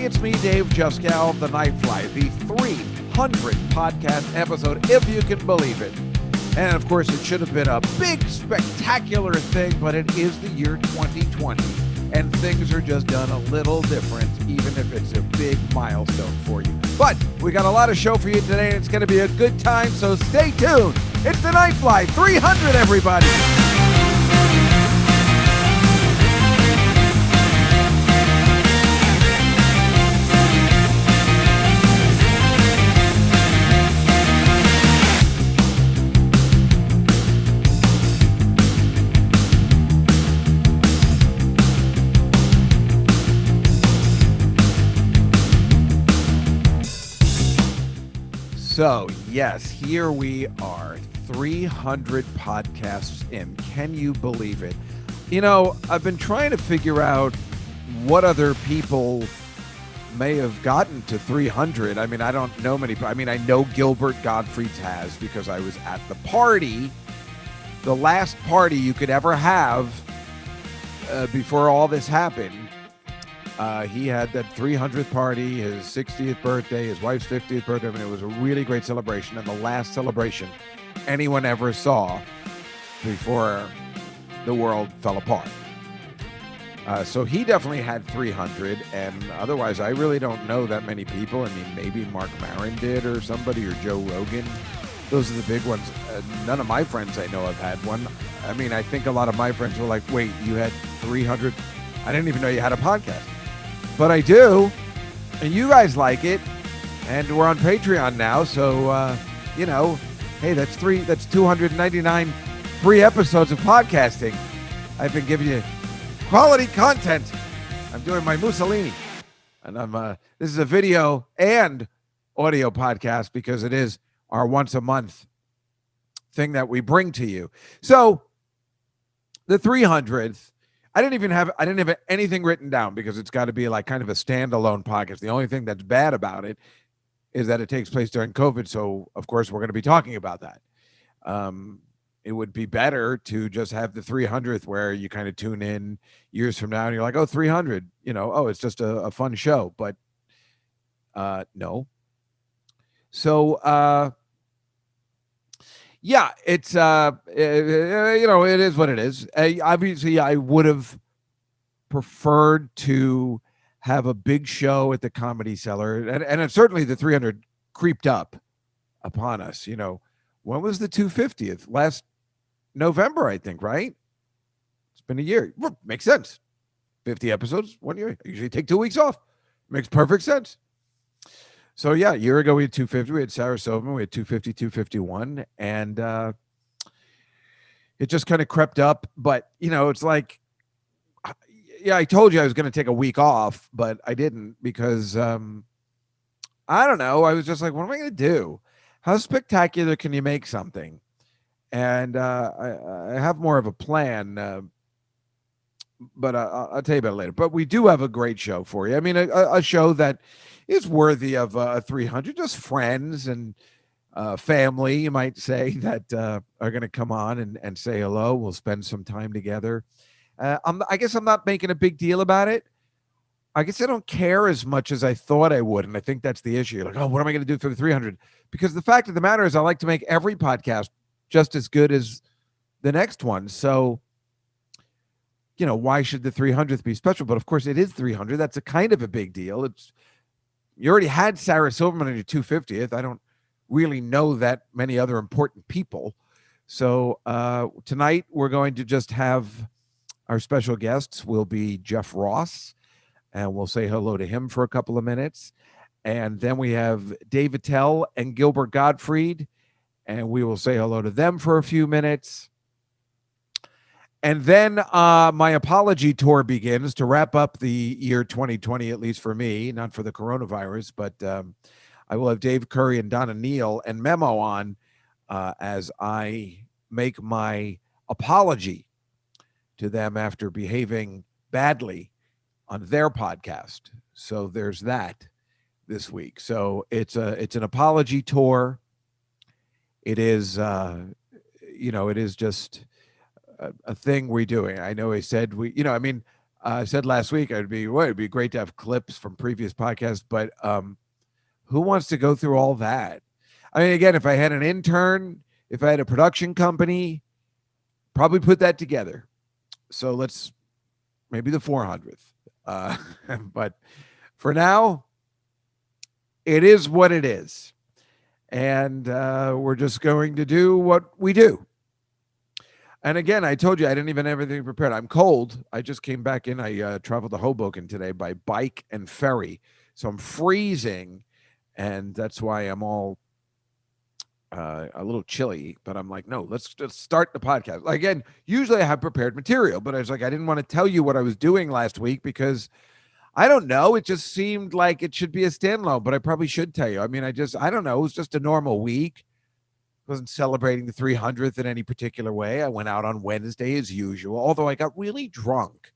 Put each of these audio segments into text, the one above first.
it's me, Dave Juskow, the Nightfly, the 300th podcast episode, if you can believe it. And of course, it should have been a big, spectacular thing, but it is the year 2020, and things are just done a little different, even if it's a big milestone for you. But we got a lot of show for you today, and it's going to be a good time, so stay tuned. It's the Nightfly 300, everybody. So, yes, here we are, 300 podcasts in. Can you believe it? You know, I've been trying to figure out what other people may have gotten to 300. I mean, I don't know many. I mean, I know Gilbert Gottfried's has because I was at the party, the last party you could ever have before all this happened. He had that 300th party, his 60th birthday, his wife's 50th birthday. I mean, it was a really great celebration, and the last celebration anyone ever saw before the world fell apart. So he definitely had 300, and otherwise, I really don't know that many people. I mean, maybe Mark Maron did or somebody, or Joe Rogan. Those are the big ones. None of my friends I know have had one. I mean, I think a lot of my friends were like, wait, you had 300? I didn't even know you had a podcast. But I do, and you guys like it, and we're on Patreon now, so, you know, hey, that's 299 free episodes of podcasting. I've been giving you quality content. I'm doing my Mussolini, and this is a video and audio podcast because it is our once a month thing that we bring to you. So the 300th, I didn't have anything written down because it's got to be like kind of a standalone podcast. The only thing that's bad about it is that it takes place during COVID. So of course we're going to be talking about that. It would be better to just have the 300th where you kind of tune in years from now and you're like, oh, 300, you know, oh, it's just a fun show. But no. So, yeah, it's, you know, it is what it is. Obviously, I would have preferred to have a big show at the Comedy Cellar. And certainly the 300 creeped up upon us. You know, when was the 250th? Last November, I think, right? It's been a year. Well, makes sense. 50 episodes, 1 year. I usually take 2 weeks off. Makes perfect sense. So, yeah, a year ago, we had 250. We had Sarah Silverman. We had 250, 251. And it just kind of crept up. But, you know, it's like, yeah, I told you I was going to take a week off, but I didn't because, I don't know. I was just like, what am I going to do? How spectacular can you make something? And I have more of a plan, but I'll tell you about it later. But we do have a great show for you. I mean, a show that is worthy of a 300, just friends and family, you might say, that are going to come on and say hello. We'll spend some time together. I guess I'm not making a big deal about it. I guess I don't care as much as I thought I would. And I think that's the issue. Like, oh, what am I going to do for the 300? Because the fact of the matter is I like to make every podcast just as good as the next one. So, you know, why should the 300th be special? But of course it is 300. That's a kind of a big deal. You already had Sarah Silverman on your 250th. I don't really know that many other important people. So tonight we're going to just have our special guests will be Jeff Ross, and we'll say hello to him for a couple of minutes. And then we have Dave Attell and Gilbert Gottfried, and we will say hello to them for a few minutes. And then my apology tour begins to wrap up the year 2020, at least for me, not for the coronavirus, but I will have Dave Curry and Donna Neal and Memo on as I make my apology to them after behaving badly on their podcast. So there's that this week. So it's an apology tour. It is, you know, it is just a thing we're doing. I know I said I mean, I said last week it'd be great to have clips from previous podcasts, but who wants to go through all that? I mean, again, if I had an intern, if I had a production company, probably put that together. So let's maybe the 400th. But for now, it is what it is. And we're just going to do what we do. And again, I told you I didn't even have everything prepared. I'm cold. I just came back in. I traveled to Hoboken today by bike and ferry. So I'm freezing. And that's why I'm all a little chilly. But I'm like, no, let's just start the podcast. Again, usually I have prepared material, but I was like, I didn't want to tell you what I was doing last week because I don't know. It just seemed like it should be a standalone, but I probably should tell you. I mean, I don't know. It was just a normal week. Wasn't celebrating the 300th in any particular way. I went out on Wednesday as usual, although I got really drunk.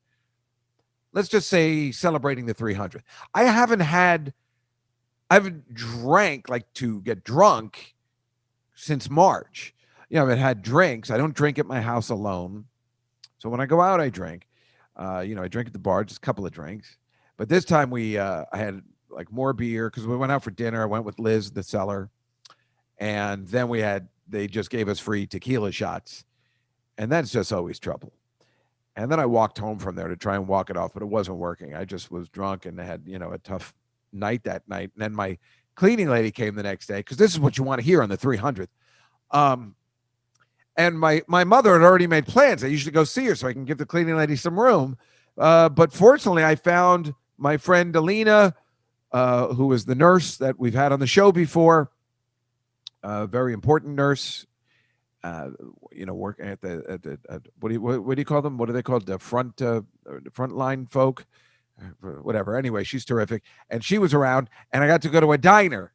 Let's just say celebrating the 300th. I haven't drank like to get drunk since March. You know, I've had drinks. I don't drink at my house alone. So when I go out, I drink. I drink at the bar, just a couple of drinks. But this time I had like more beer because we went out for dinner. I went with Liz, the seller. And then they just gave us free tequila shots. And that's just always trouble. And then I walked home from there to try and walk it off, but it wasn't working. I just was drunk and had, a tough night that night. And then my cleaning lady came the next day because this is what you want to hear on the 300th. And my mother had already made plans. I usually go see her so I can give the cleaning lady some room. But fortunately, I found my friend Alina, who was the nurse that we've had on the show before. Very important nurse, working at what do you call them? What are they called? The front line folk, whatever. Anyway, she's terrific. And she was around and I got to go to a diner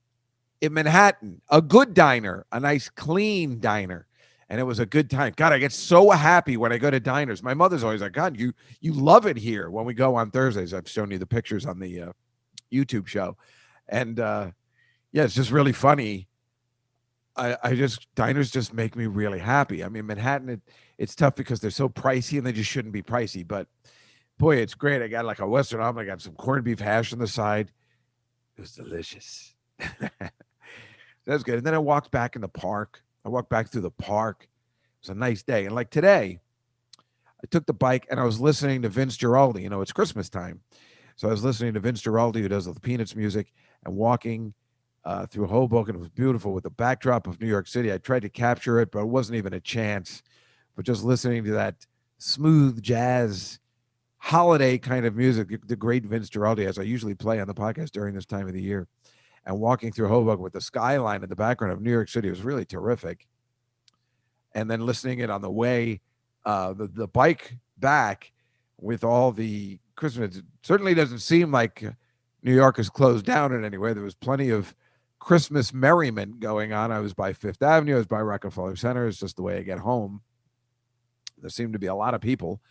in Manhattan, a good diner, a nice clean diner. And it was a good time. God, I get so happy when I go to diners. My mother's always like, God, you love it here when we go on Thursdays. I've shown you the pictures on the YouTube show. And it's just really funny. Diners just make me really happy. I mean, Manhattan, it's tough because they're so pricey and they just shouldn't be pricey. But boy, it's great. I got like a Western omelet. I got some corned beef hash on the side. It was delicious. That was good. And then I walked back in the park. I walked back through the park. It was a nice day. And like today, I took the bike and I was listening to Vince Giraldi. It's Christmas time. So I was listening to Vince Giraldi, who does the Peanuts music, and walking through Hoboken. It was beautiful with the backdrop of New York City. I tried to capture it, but it wasn't even a chance. But just listening to that smooth jazz holiday kind of music, the great Vince Giraldi, as I usually play on the podcast during this time of the year, and walking through Hoboken with the skyline in the background of New York City was really terrific. And then listening it on the way, the bike back with all the Christmas. It certainly doesn't seem like New York is closed down in any way. There was plenty of Christmas merriment going on. I was by Fifth Avenue. I was by Rockefeller Center. It's just the way I get home. There seemed to be a lot of people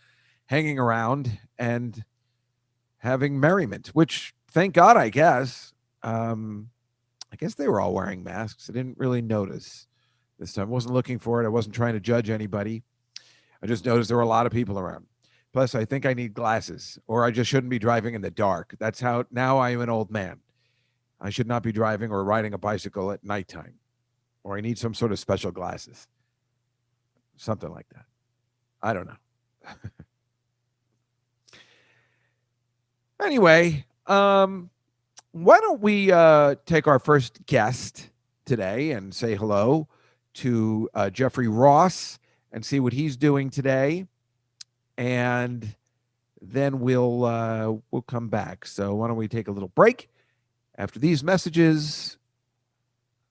hanging around and having merriment, which thank God, I guess. I guess they were all wearing masks. I didn't really notice this time. I wasn't looking for it. I wasn't trying to judge anybody. I just noticed there were a lot of people around. Plus, I think I need glasses, or I just shouldn't be driving in the dark. That's how now I am an old man. I should not be driving or riding a bicycle at nighttime, or I need some sort of special glasses. Something like that. I don't know. Anyway, why don't we take our first guest today and say hello to Jeffrey Ross and see what he's doing today, and then we'll come back. So why don't we take a little break? After these messages,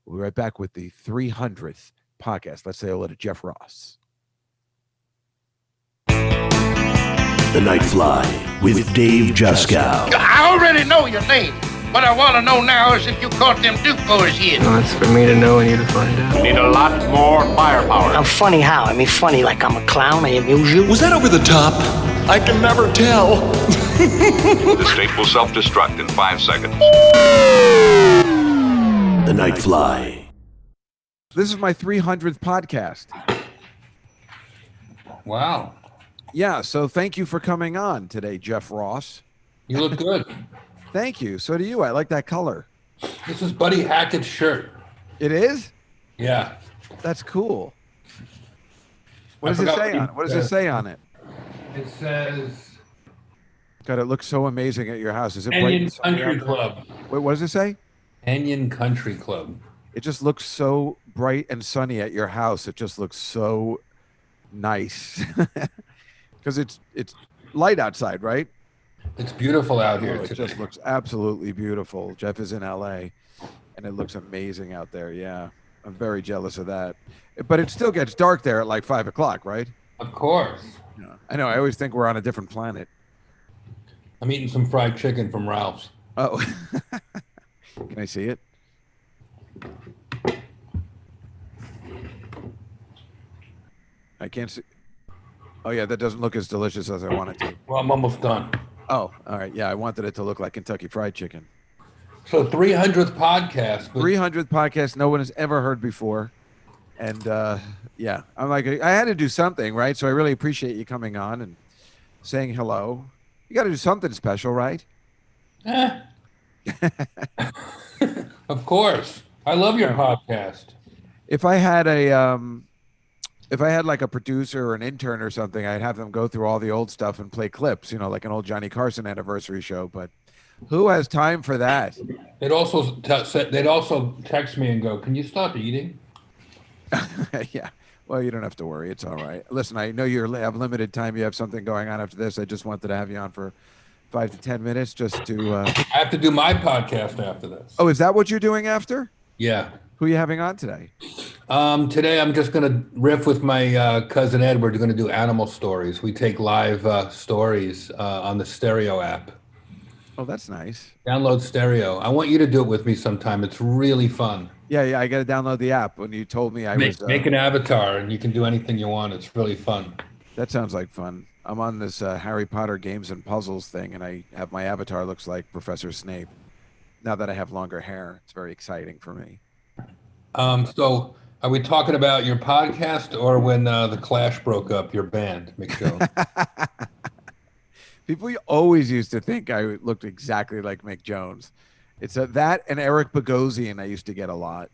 we'll be right back with the 300th podcast. Let's say hello to Jeff Ross. The Night Fly with Dave Juskow. I already know your name. What I want to know now is if you caught them Duke-boys yet. No, it's for me to know and you to find out. Need a lot more firepower. I'm funny how? I mean funny like I'm a clown, I amuse you? Was that over the top? I can never tell. This tape will self-destruct in 5 seconds. The Night Fly. This is my 300th podcast. Wow. Yeah, so thank you for coming on today, Jeff Ross. You look good. Thank you. So do you. I like that color. This is Buddy Hackett's shirt. It is? Yeah. That's cool. What does it say on it? What does it say on it? It says God, it looks so amazing at your house. Is it bright Canyon and sunny Country out there? Club. Wait, what does it say? Canyon Country Club. It just looks so bright and sunny at your house. It just looks so nice. Because it's light outside, right? It's beautiful out here. It just looks absolutely beautiful. Jeff is in LA, and it looks amazing out there. Yeah, I'm very jealous of that. But it still gets dark there at like 5 o'clock, right? Of course. Yeah. I know. I always think we're on a different planet. I'm eating some fried chicken from Ralph's. Oh, can I see it? I can't see. Oh, yeah, that doesn't look as delicious as I want it to. Well, I'm almost done. Oh, all right. Yeah, I wanted it to look like Kentucky Fried Chicken. So 300th podcast. 300th podcast no one has ever heard before. And, yeah, I'm like, I had to do something, right? So I really appreciate you coming on and saying hello. You got to do something special, right? Of course. I love your podcast. If I had like a producer or an intern or something, I'd have them go through all the old stuff and play clips, like an old Johnny Carson anniversary show. But who has time for that? They'd also text me and go, "Can you stop eating?" Yeah. Well, you don't have to worry. It's all right. Listen, I know you have limited time. You have something going on after this. I just wanted to have you on for 5 to 10 minutes just to. I have to do my podcast after this. Oh, is that what you're doing after? Yeah. Who are you having on today? Today I'm just going to riff with my cousin Ed. We're going to do animal stories. We take live stories on the Stereo app. Oh, that's nice. Download Stereo. I want you to do it with me sometime. It's really fun. Yeah, I got to download the app. When you told me Make an avatar and you can do anything you want. It's really fun. That sounds like fun. I'm on this Harry Potter games and puzzles thing, and I have my avatar looks like Professor Snape. Now that I have longer hair, it's very exciting for me. So are we talking about your podcast or when the Clash broke up, your band, Mick Jones? People always used to think I looked exactly like Mick Jones. It's that and Eric Bogosian I used to get a lot.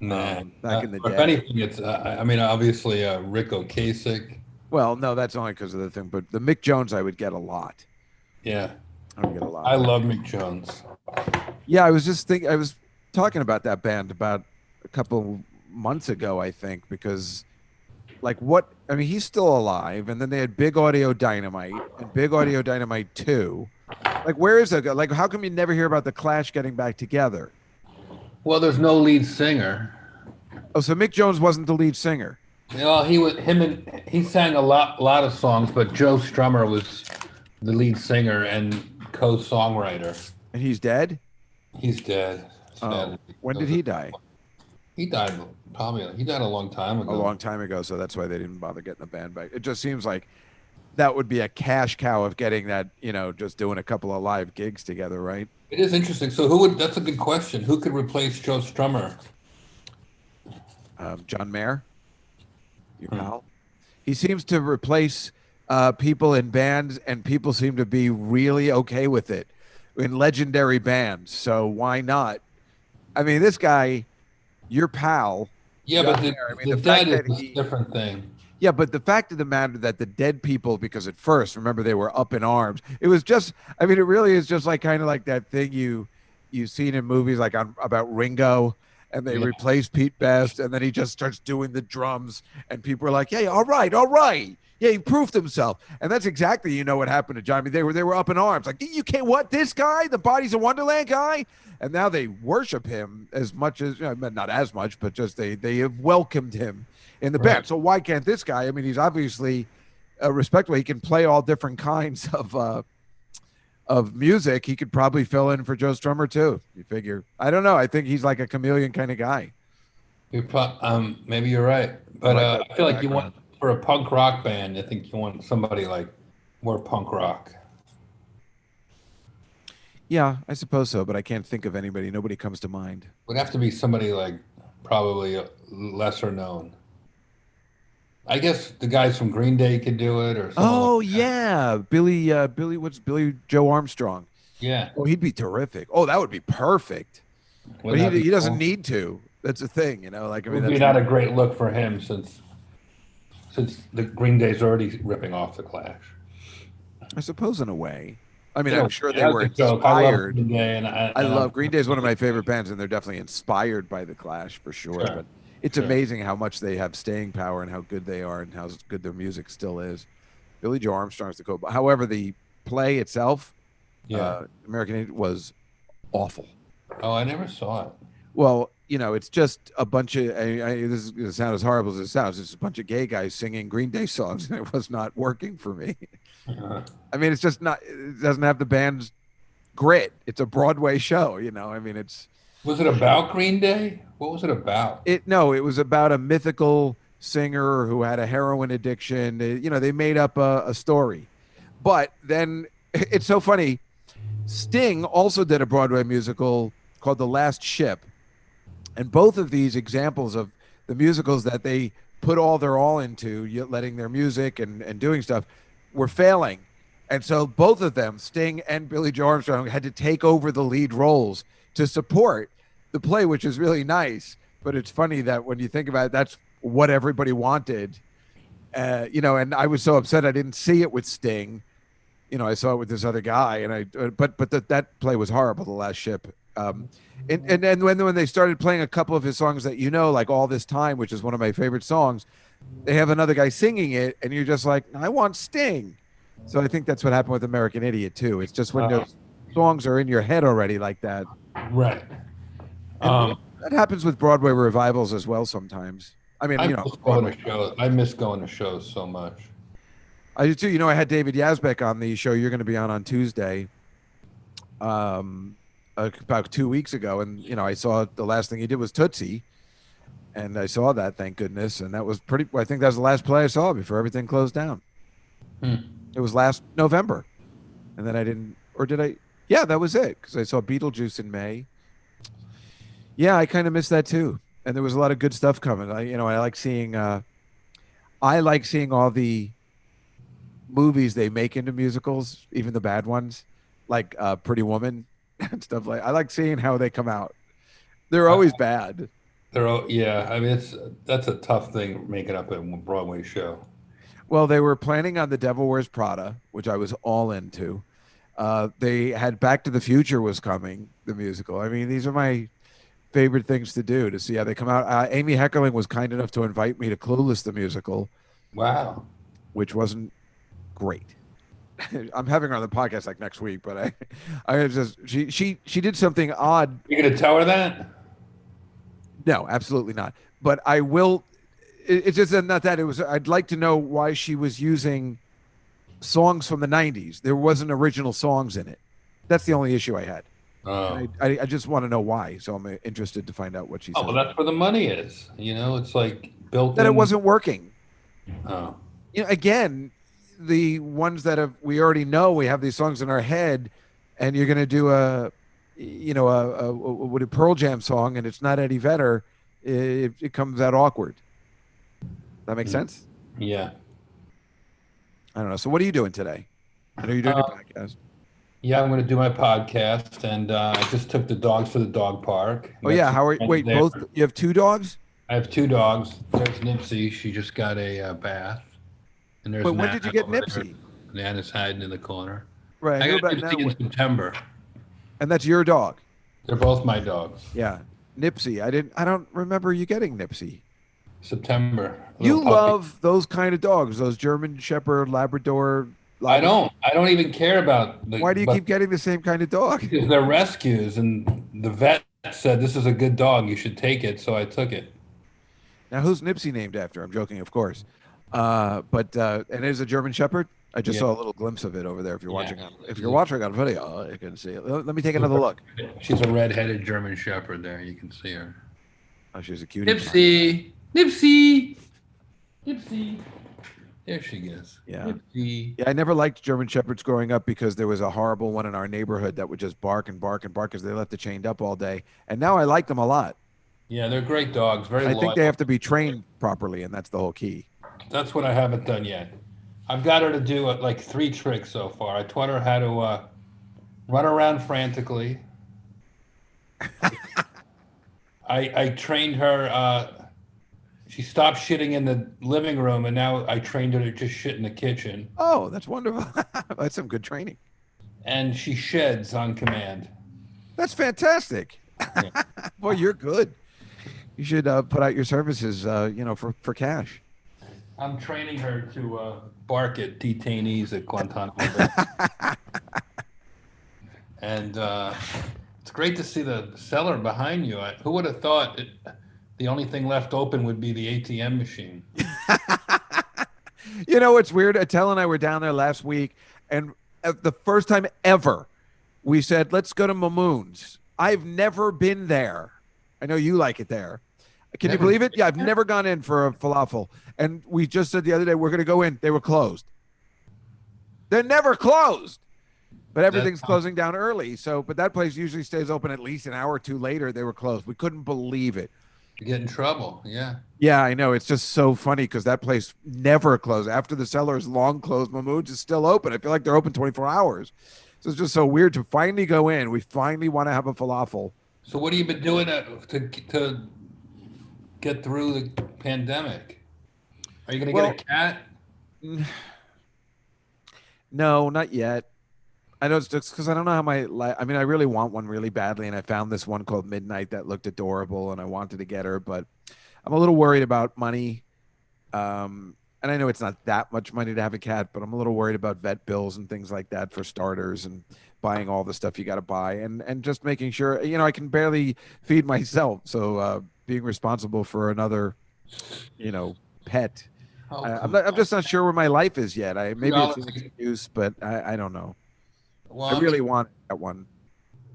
Nah. Back in the day. If anything, it's, obviously Rick Ocasek. Well, no, that's only because of the thing. But the Mick Jones I would get a lot. Yeah. I would get a lot. I love Mick Jones. Yeah, I was talking about that band about a couple months ago, I think, because he's still alive, and then they had Big Audio Dynamite and Big Audio Dynamite 2. Like, where is it? Like, how come you never hear about the Clash getting back together? Well, there's no lead singer. Oh, so Mick Jones wasn't the lead singer. He sang a lot of songs, but Joe Strummer was the lead singer and co-songwriter. And he's dead? He's dead. When did he die? He died a long time ago. A long time ago, so that's why they didn't bother getting the band back. It just seems like that would be a cash cow of getting that, just doing a couple of live gigs together, right? It is interesting. So that's a good question. Who could replace Joe Strummer? John Mayer, your pal. He seems to replace people in bands, and people seem to be really okay with it in legendary bands. So why not? I mean, this guy, your pal. Yeah, but the dead is a different thing. Yeah, but the fact of the matter that the dead people, because at first, remember, they were up in arms. It was just, it really is just like kind of like that thing you've seen in movies like about Ringo, and they replace Pete Best, and then he just starts doing the drums, and people are like, "Yeah, all right. Yeah, he proved himself." And that's exactly, what happened to John. I mean, they were up in arms. Like, you can't, what, this guy, the Bodies of Wonderland guy? And now they worship him as much as, not as much, but just they have welcomed him in the band. So why can't this guy? I mean, he's obviously respectable. He can play all different kinds of music. He could probably fill in for Joe Strummer too. You figure? I don't know. I think he's like a chameleon kind of guy. Maybe you're right, but I feel like you want, for a punk rock band, I think you want somebody like more punk rock. Yeah, I suppose so, but I can't think of anybody. Nobody comes to mind. Would have to be somebody like probably lesser known. I guess the guys from Green Day could do it, or someone Oh like that. yeah, Billy Joe Armstrong. Yeah, Oh, he'd be terrific. Oh, that would be perfect. But wouldn't that be he doesn't cool? need to. That's the thing, you know. Like I It mean, would be that's not a great look for him since the Green Day's already ripping off the Clash. I suppose in a way. I mean, You know, I'm sure they that's were a joke. I love inspired. Green Day, I and love I'm Green Day is one of my favorite bands, and they're definitely inspired by the Clash for sure. sure, But it's sure. amazing how much they have staying power and how good they are and how good their music still is. Billy Joe Armstrong's the co. However, the play itself, Yeah. American Idiot, was awful. Oh, I never saw it. Well, you know, it's just a bunch of. This is going to sound as horrible as it sounds. It's a bunch of gay guys singing Green Day songs, and it was not working for me. Uh, I mean, it's just not. It doesn't have the band's grit. It's a Broadway show, you know. I mean, it's Was it about Green Day? What was it about? it. No, it was about a mythical singer who had a heroin addiction. You know, they made up a story, but then it's so funny. Sting also did a Broadway musical called The Last Ship, and both of these examples of the musicals that they put all their all into, letting their music and doing stuff, were failing. And so both of them, Sting and Billy Joe Armstrong, had to take over the lead roles to support the play, which is really nice. But it's funny that when you think about it, that's what everybody wanted. You know, and I was so upset I didn't see it with Sting. You know, I saw it with this other guy, and that play was horrible. The Last Ship. And then when they started playing a couple of his songs that you know, like All This Time, which is one of my favorite songs, they have another guy singing it, and you're just like, I want Sting. So I think that's what happened with American Idiot too. It's just when those songs are in your head already like that. Right. And that happens with Broadway revivals as well sometimes. I mean, you know, I miss going to shows so much. I do too. You know, I had David Yazbek on the show you're going to be on Tuesday, about 2 weeks ago, and you know, I saw the last thing he did was Tootsie, and I saw that, thank goodness, and that was pretty. I think that was the last play I saw before everything closed down. It was last November, and then I didn't, or did I? Yeah, that was it, because I saw Beetlejuice in May. Yeah, I kind of missed that too, and there was a lot of good stuff coming. I like seeing all the movies they make into musicals, even the bad ones, like Pretty Woman and stuff like. I like seeing how they come out. They're always bad. Yeah. I mean, that's a tough thing making up a Broadway show. Well, they were planning on The Devil Wears Prada, which I was all into. They had Back to the Future was coming, the musical. I mean, these are my favorite things to do, to see how they come out. Amy Heckerling was kind enough to invite me to Clueless the musical. Wow. Which wasn't great. I'm having her on the podcast like next week, but I just she did something odd. You gonna tell her that? No, absolutely not. But I will. It's just not that it was. I'd like to know why she was using songs from the '90s. There wasn't original songs in it. That's the only issue I had. Oh. I just want to know why. So I'm interested to find out what she said. Oh, well, that's where the money is. You know, it's like built that in. It wasn't working. Oh. You know, again, the ones that we already know, we have these songs in our head, and you're going to do a Pearl Jam song, and it's not Eddie Vedder. It comes out awkward. That makes sense? Yeah. I don't know. So what are you doing today? I know you're doing your podcast. Yeah, I'm going to do my podcast, and I just took the dogs to the dog park. Oh yeah, how are you? Wait, both? You have two dogs? I have two dogs. There's Nipsey. She just got a bath. And there's. But when did you get Nipsey? Nana's hiding in the corner. Right. I got Nipsey in September. And that's your dog. They're both my dogs. Yeah, Nipsey. I don't remember you getting Nipsey. September. You love those kind of dogs, those German Shepherd, Labrador. I don't even care about. Why do you keep getting the same kind of dog? Because they're rescues, and the vet said this is a good dog. You should take it, so I took it. Now, who's Nipsey named after? I'm joking, of course. And it is a German Shepherd. I just saw a little glimpse of it over there. If you're watching on video, you can see it. Let me take another look. She's a red-headed German Shepherd. There, you can see her. Oh, she's a cutie. Nipsey. There she is. Yeah. Nipsey. Yeah, I never liked German Shepherds growing up because there was a horrible one in our neighborhood that would just bark and bark and bark because they left it chained up all day. And now I like them a lot. Yeah, they're great dogs. Very I loyal. think they have to be trained properly, and that's the whole key. That's what I haven't done yet. I've got her to do like 3 tricks so far. I taught her how to run around frantically. I trained her. She stopped shitting in the living room, and now I trained her to just shit in the kitchen. Oh, that's wonderful. That's some good training. And she sheds on command. That's fantastic. Yeah. Boy, you're good. You should put out your services, for cash. I'm training her to bark at detainees at Guantanamo Bay. And it's great to see the cellar behind you. Who would have thought the only thing left open would be the ATM machine? You know what's weird? Attell and I were down there last week, and the first time ever, we said, let's go to Mamoon's. I've never been there. I know you like it there. Can you believe it? Yeah, I've never gone in for a falafel. And we just said the other day, we're going to go in. They were closed. They're never closed. But everything's closing down early. But that place usually stays open at least an hour or two later. They were closed. We couldn't believe it. You get in trouble. Yeah. Yeah, I know. It's just so funny because that place never closed. After the cellar is long closed, Mamoon's is still open. I feel like they're open 24 hours. So it's just so weird to finally go in. We finally want to have a falafel. So what have you been doing to get through the pandemic? Are you going to get a cat? No, not yet. I know it's just because I don't know how my life. I mean, I really want one really badly, and I found this one called Midnight that looked adorable, and I wanted to get her, but I'm a little worried about money. And I know it's not that much money to have a cat, but I'm a little worried about vet bills and things like that for starters, and buying all the stuff you got to buy, and just making sure, I can barely feed myself. So being responsible for another, pet. I'm just not sure where my life is yet. Maybe it's an excuse, but I don't know. Well, I really want that one.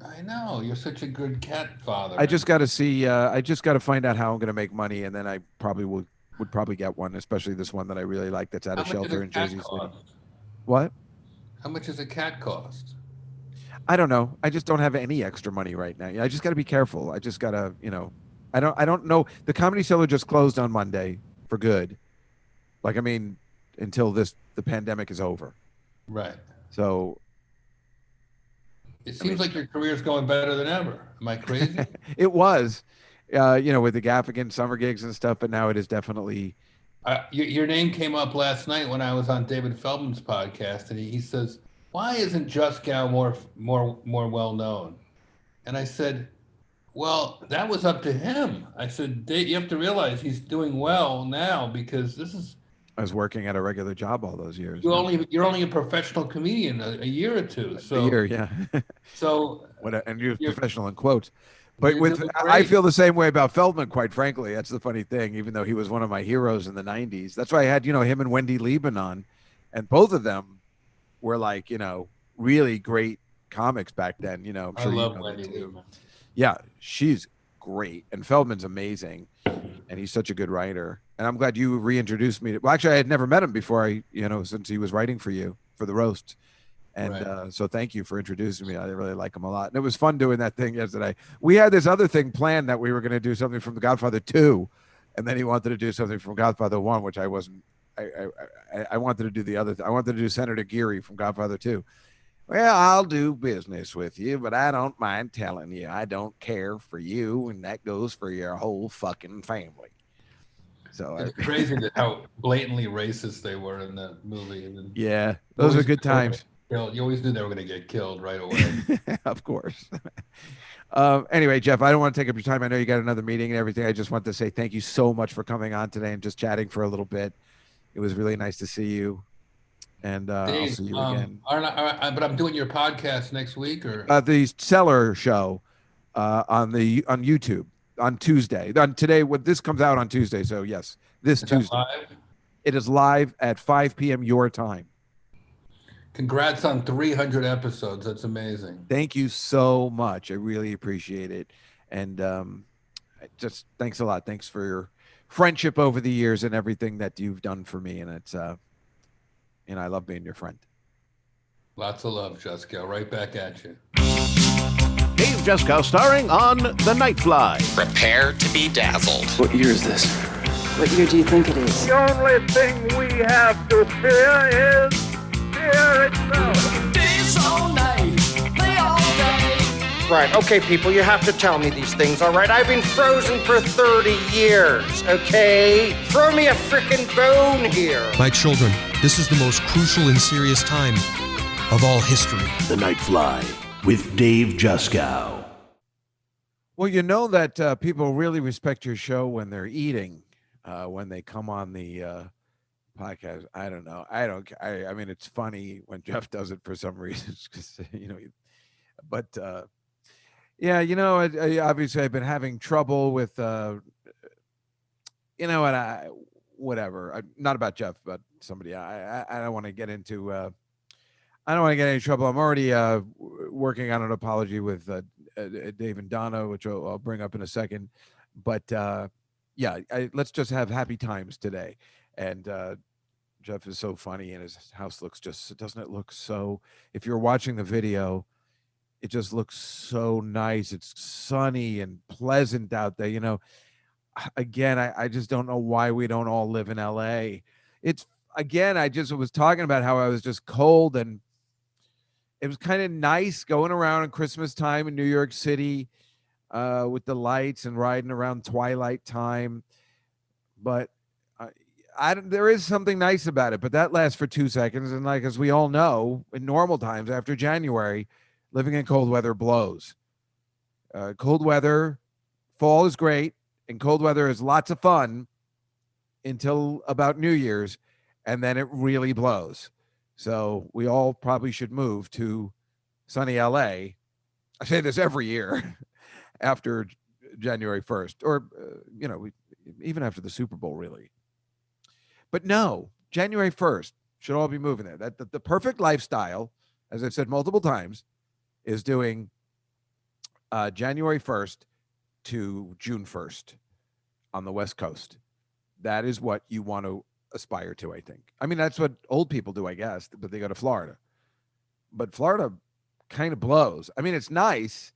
I know you're such a good cat father. I just got to see. I just got to find out how I'm going to make money, and then I probably would probably get one, especially this one that I really like that's at a shelter in Jersey City. What? How much does a cat cost? I don't know. I just don't have any extra money right now. I just got to be careful. I just got to, I don't know. The Comedy Cellar just closed on Monday for good. Until the pandemic is over. Right. So. It seems like your career is going better than ever. Am I crazy? It was, with the Gaffigan summer gigs and stuff, but now it is definitely. Your name came up last night when I was on David Feldman's podcast, and he says, "Why isn't Juskow more well known?" And I said, "Well, that was up to him." I said, "You have to realize he's doing well now because this is." I was working at a regular job all those years. You're only a professional comedian a year or two. So a year, yeah. So and you're professional in quotes. But I feel the same way about Feldman, quite frankly. That's the funny thing, even though he was one of my heroes in the 90s. That's why I had, him and Wendy Lieben on. And both of them were like, really great comics back then. I'm sure I love Wendy Lieben. Yeah, she's great. And Feldman's amazing. And he's such a good writer. And I'm glad you reintroduced me. Well, actually, I had never met him before since he was writing for you for the roast. And right. So thank you for introducing me. I really like him a lot. And it was fun doing that thing yesterday. We had this other thing planned that we were going to do something from The Godfather 2. And then he wanted to do something from Godfather 1, which I wasn't. I wanted to do the other. I wanted to do Senator Geary from Godfather 2. Well, I'll do business with you, but I don't mind telling you I don't care for you. And that goes for your whole fucking family. So it's crazy how blatantly racist they were in that movie. And yeah, those are good times. You always knew they were going to get killed right away. Of course. Anyway, Jeff, I don't want to take up your time. I know you got another meeting and everything. I just want to say thank you so much for coming on today and just chatting for a little bit. It was really nice to see you. And Dave, I'll see you again. But I'm doing your podcast next week, or the Cellar show on YouTube. On Tuesday. Today, when this comes out on Tuesday, so yes, this Tuesday. Live? It is live at 5 p.m. your time. Congrats on 300 episodes. That's amazing. Thank you so much. I really appreciate it. And just thanks a lot. Thanks for your friendship over the years and everything that you've done for me. And it's, I love being your friend. Lots of love, Juskow. Right back at you. Dave Juskow starring on The Nightfly. Prepare to be dazzled. What year is this? What year do you think it is? The only thing we have to fear is fear itself. Days all night, play all day. Right, okay, people, you have to tell me these things, all right? I've been frozen for 30 years, okay? Throw me a frickin' bone here. My children, this is the most crucial and serious time of all history. The Night Fly with Dave Juskow. Well, you know that people really respect your show when they're eating, when they come on the podcast. I don't know. I mean, it's funny when Jeff does it for some reason, because but yeah, I obviously I've been having trouble with, whatever. Not about Jeff, but somebody. I don't want to get into. I don't want to get any trouble. I'm already working on an apology with Dave and Donna, which I'll bring up in a second. But yeah, let's just have happy times today. And Jeff is so funny, and his house doesn't it look so? If you're watching the video, it just looks so nice. It's sunny and pleasant out there. Again, I just don't know why we don't all live in LA. I just was talking about how I was just cold, and it was kind of nice going around at Christmas time in New York City with the lights and riding around twilight time. But there is something nice about it, but that lasts for 2 seconds. And like, as we all know, in normal times after January, living in cold weather blows. Cold weather, fall is great, and cold weather is lots of fun until about New Year's, and then it really blows. So we all probably should move to sunny LA. I say this every year after January 1st, or, even after the Super Bowl, really. But no, January 1st should all be moving there. The perfect lifestyle, as I've said multiple times, is doing January 1st to June 1st on the West Coast. That is what you want to aspire to, I think. I mean, that's what old people do, I guess, but they go to Florida. But Florida kind of blows. I mean, it's nice,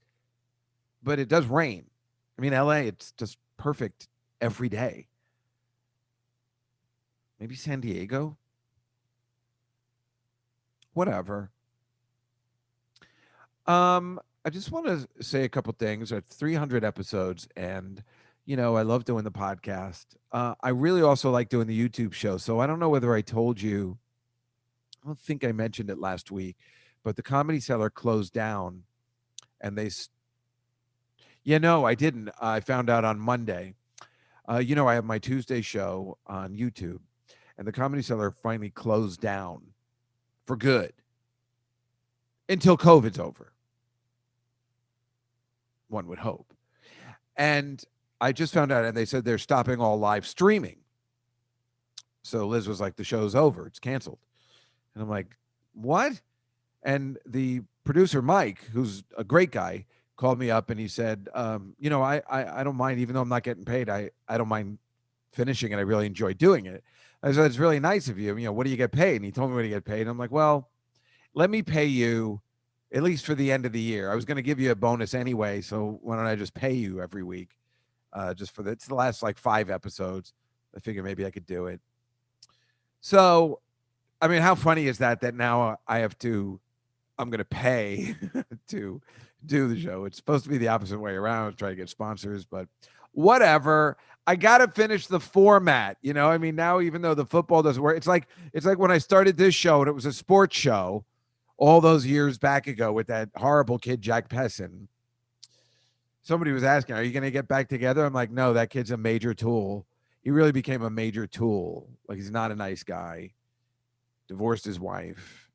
but it does rain. I mean, LA, it's just perfect every day. Maybe San Diego? Whatever. I just want to say a couple things. It's 300 episodes, and I love doing the podcast. I really also like doing the YouTube show. So I don't know whether I told you. I don't think I mentioned it last week, but the Comedy Cellar closed down, and I didn't. I found out on Monday. I have my Tuesday show on YouTube, and the Comedy Cellar finally closed down for good until COVID's over. One would hope. And I just found out, and they said they're stopping all live streaming. So Liz was like, the show's over. It's canceled. And I'm like, what? And the producer, Mike, who's a great guy, called me up and he said, I don't mind, even though I'm not getting paid, I don't mind finishing it. I really enjoy doing it. I said, it's really nice of you. What do you get paid? And he told me what he get paid. And I'm like, well, let me pay you at least for the end of the year. I was going to give you a bonus anyway, so why don't I just pay you every week? Just for it's the last like 5 episodes. I figured maybe I could do it. So, I mean, how funny is that now I'm going to pay to do the show. It's supposed to be the opposite way around, try to get sponsors, but whatever. I got to finish the format. I mean, now, even though the football doesn't work, it's like when I started this show and it was a sports show all those years back ago with that horrible kid, Jack Pessin. Somebody was asking, are you going to get back together? I'm like, no, that kid's a major tool. He really became a major tool. Like, he's not a nice guy. Divorced his wife.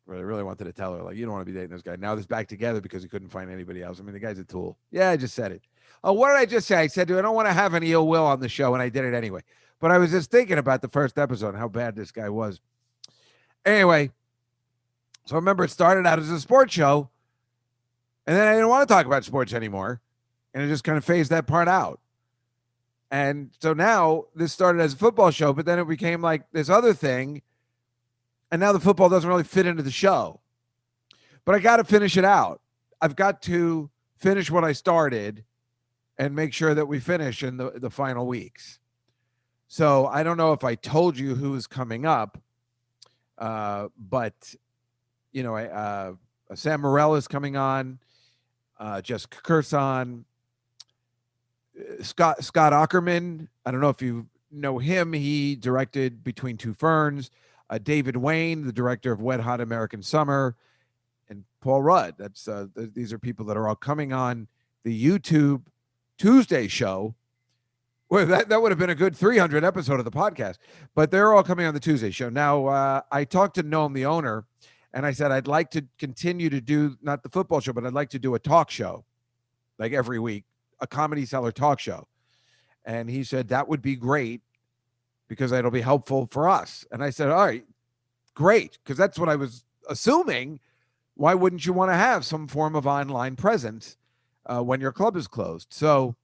But I really wanted to tell her, like, you don't want to be dating this guy. Now they're back together because he couldn't find anybody else. I mean, the guy's a tool. Yeah, I just said it. Oh, what did I just say? I said, dude, I don't want to have any ill will on the show, and I did it anyway. But I was just thinking about the first episode and how bad this guy was. Anyway, so remember, it started out as a sports show, and then I didn't want to talk about sports anymore, and it just kind of phased that part out. And so now this started as a football show, but then it became like this other thing, and now the football doesn't really fit into the show. But I got to finish it out. I've got to finish what I started and make sure that we finish in the final weeks. So I don't know if I told you who is coming up, but Sam Morrell is coming on, Jessica Curson, Scott Ackerman. I don't know if you know him. He directed Between Two Ferns. David Wayne, the director of Wet Hot American Summer, and Paul Rudd. That's these are people that are all coming on the YouTube Tuesday show. Well, that would have been a good 300 episode of the podcast, but they're all coming on the Tuesday show. Now, I talked to Noam, the owner, and I said, I'd like to continue to do, not the football show, but I'd like to do a talk show, like every week, a Comedy Cellar talk show. And he said, that would be great because it'll be helpful for us. And I said, all right, great. Because that's what I was assuming. Why wouldn't you want to have some form of online presence when your club is closed? So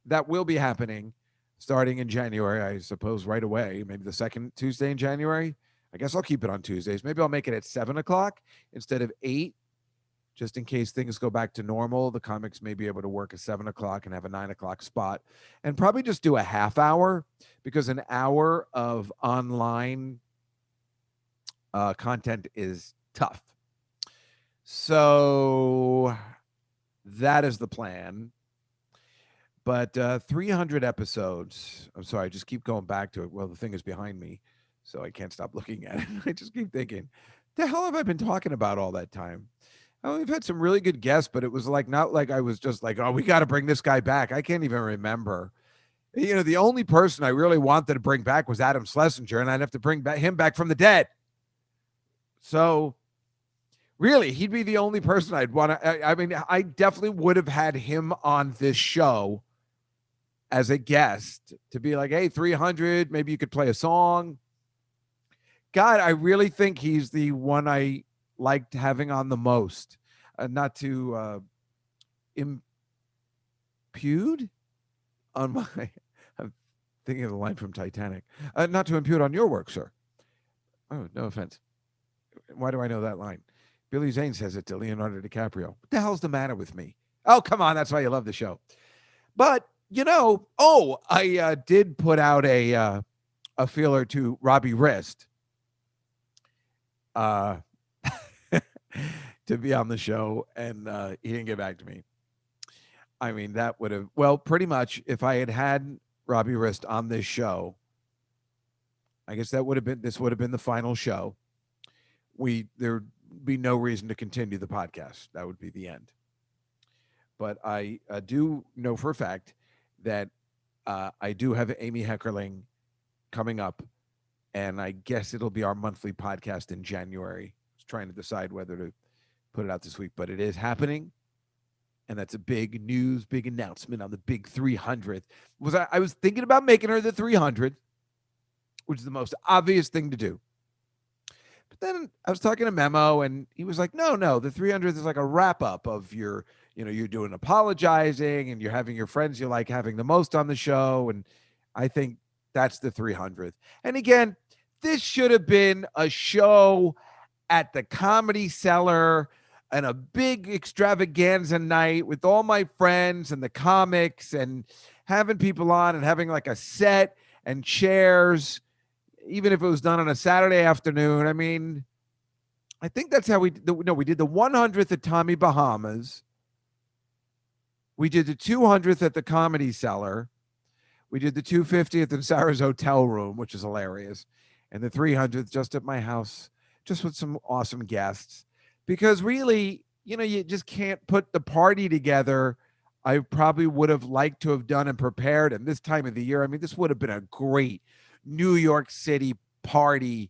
that will be happening starting in January, I suppose, right away. Maybe the second Tuesday in January. I guess I'll keep it on Tuesdays. Maybe I'll make it at 7 o'clock instead of 8, just in case things go back to normal. The comics may be able to work at 7 o'clock and have a 9 o'clock spot, and probably just do a half hour, because an hour of online content is tough. So that is the plan. But 300 episodes. I'm sorry, I just keep going back to it. Well, the thing is behind me, so I can't stop looking at it. I just keep thinking, the hell have I been talking about all that time? Oh, we've had some really good guests, but it was like not like I was just like, oh, we got to bring this guy back. I can't even remember. The only person I really wanted to bring back was Adam Schlesinger, and I'd have to bring him back from the dead. So really, he'd be the only person I'd want to. I mean, I definitely would have had him on this show as a guest to be like, hey, 300, maybe you could play a song. God, I really think he's the one I liked having on the most. Not to impute on my, I'm thinking of the line from Titanic, not to impute on your work, sir. Oh, no offense. Why do I know that line? Billy Zane says it to Leonardo DiCaprio. What the hell's the matter with me? Oh, come on. That's why you love the show. But, I did put out a feeler to Robbie Rist to be on the show, and he didn't get back to me. I mean, that would have, pretty much if I had Robbie Rist on this show, I guess this would have been the final show. There'd be no reason to continue the podcast. That would be the end. But I do know for a fact that I do have Amy Heckerling coming up, and I guess it'll be our monthly podcast in January. I was trying to decide whether to put it out this week, but it is happening, and that's a big news, big announcement on the big 300th. I was thinking about making her the 300th, which is the most obvious thing to do. But then I was talking to Memo, and he was like, no, the 300th is like a wrap up of you're doing apologizing, and you're having your friends you like having the most on the show. And I think that's the 300th. And again, this should have been a show at the Comedy Cellar and a big extravaganza night with all my friends and the comics, and having people on and having like a set and chairs, even if it was done on a Saturday afternoon. I mean, I think that's how we did the 100th at Tommy Bahama's. We did the 200th at the Comedy Cellar. We did the 250th in Sarah's hotel room, which is hilarious. And the 300th just at my house, just with some awesome guests. Because really, you just can't put the party together I probably would have liked to have done and prepared. And this time of the year, I mean, this would have been a great New York City party,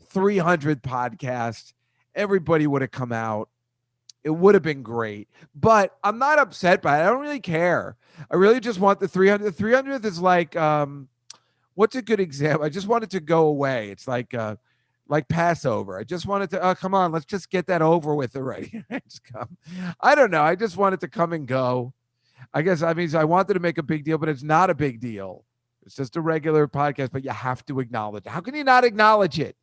300 podcasts. Everybody would have come out. It would have been great, but I'm not upset by it. I don't really care. I really just want the 300. The 300th is like, what's a good example? I just want it to go away. It's like Passover. I just wanted to, come on, let's just get that over with already. I don't know. I just want it to come and go. I guess I wanted to make a big deal, but it's not a big deal. It's just a regular podcast, but you have to acknowledge it. How can you not acknowledge it?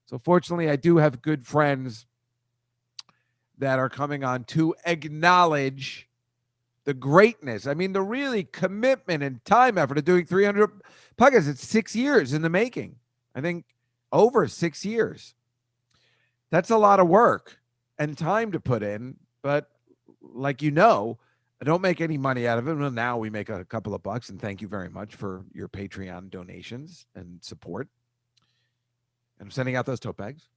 So fortunately, I do have good friends that are coming on to acknowledge the greatness. I mean, the really commitment and time effort of doing 300 podcasts. It's 6 years in the making. I think over 6 years. That's a lot of work and time to put in. But like, I don't make any money out of it. Well, now we make a couple of bucks, and thank you very much for your Patreon donations and support. And I'm sending out those tote bags.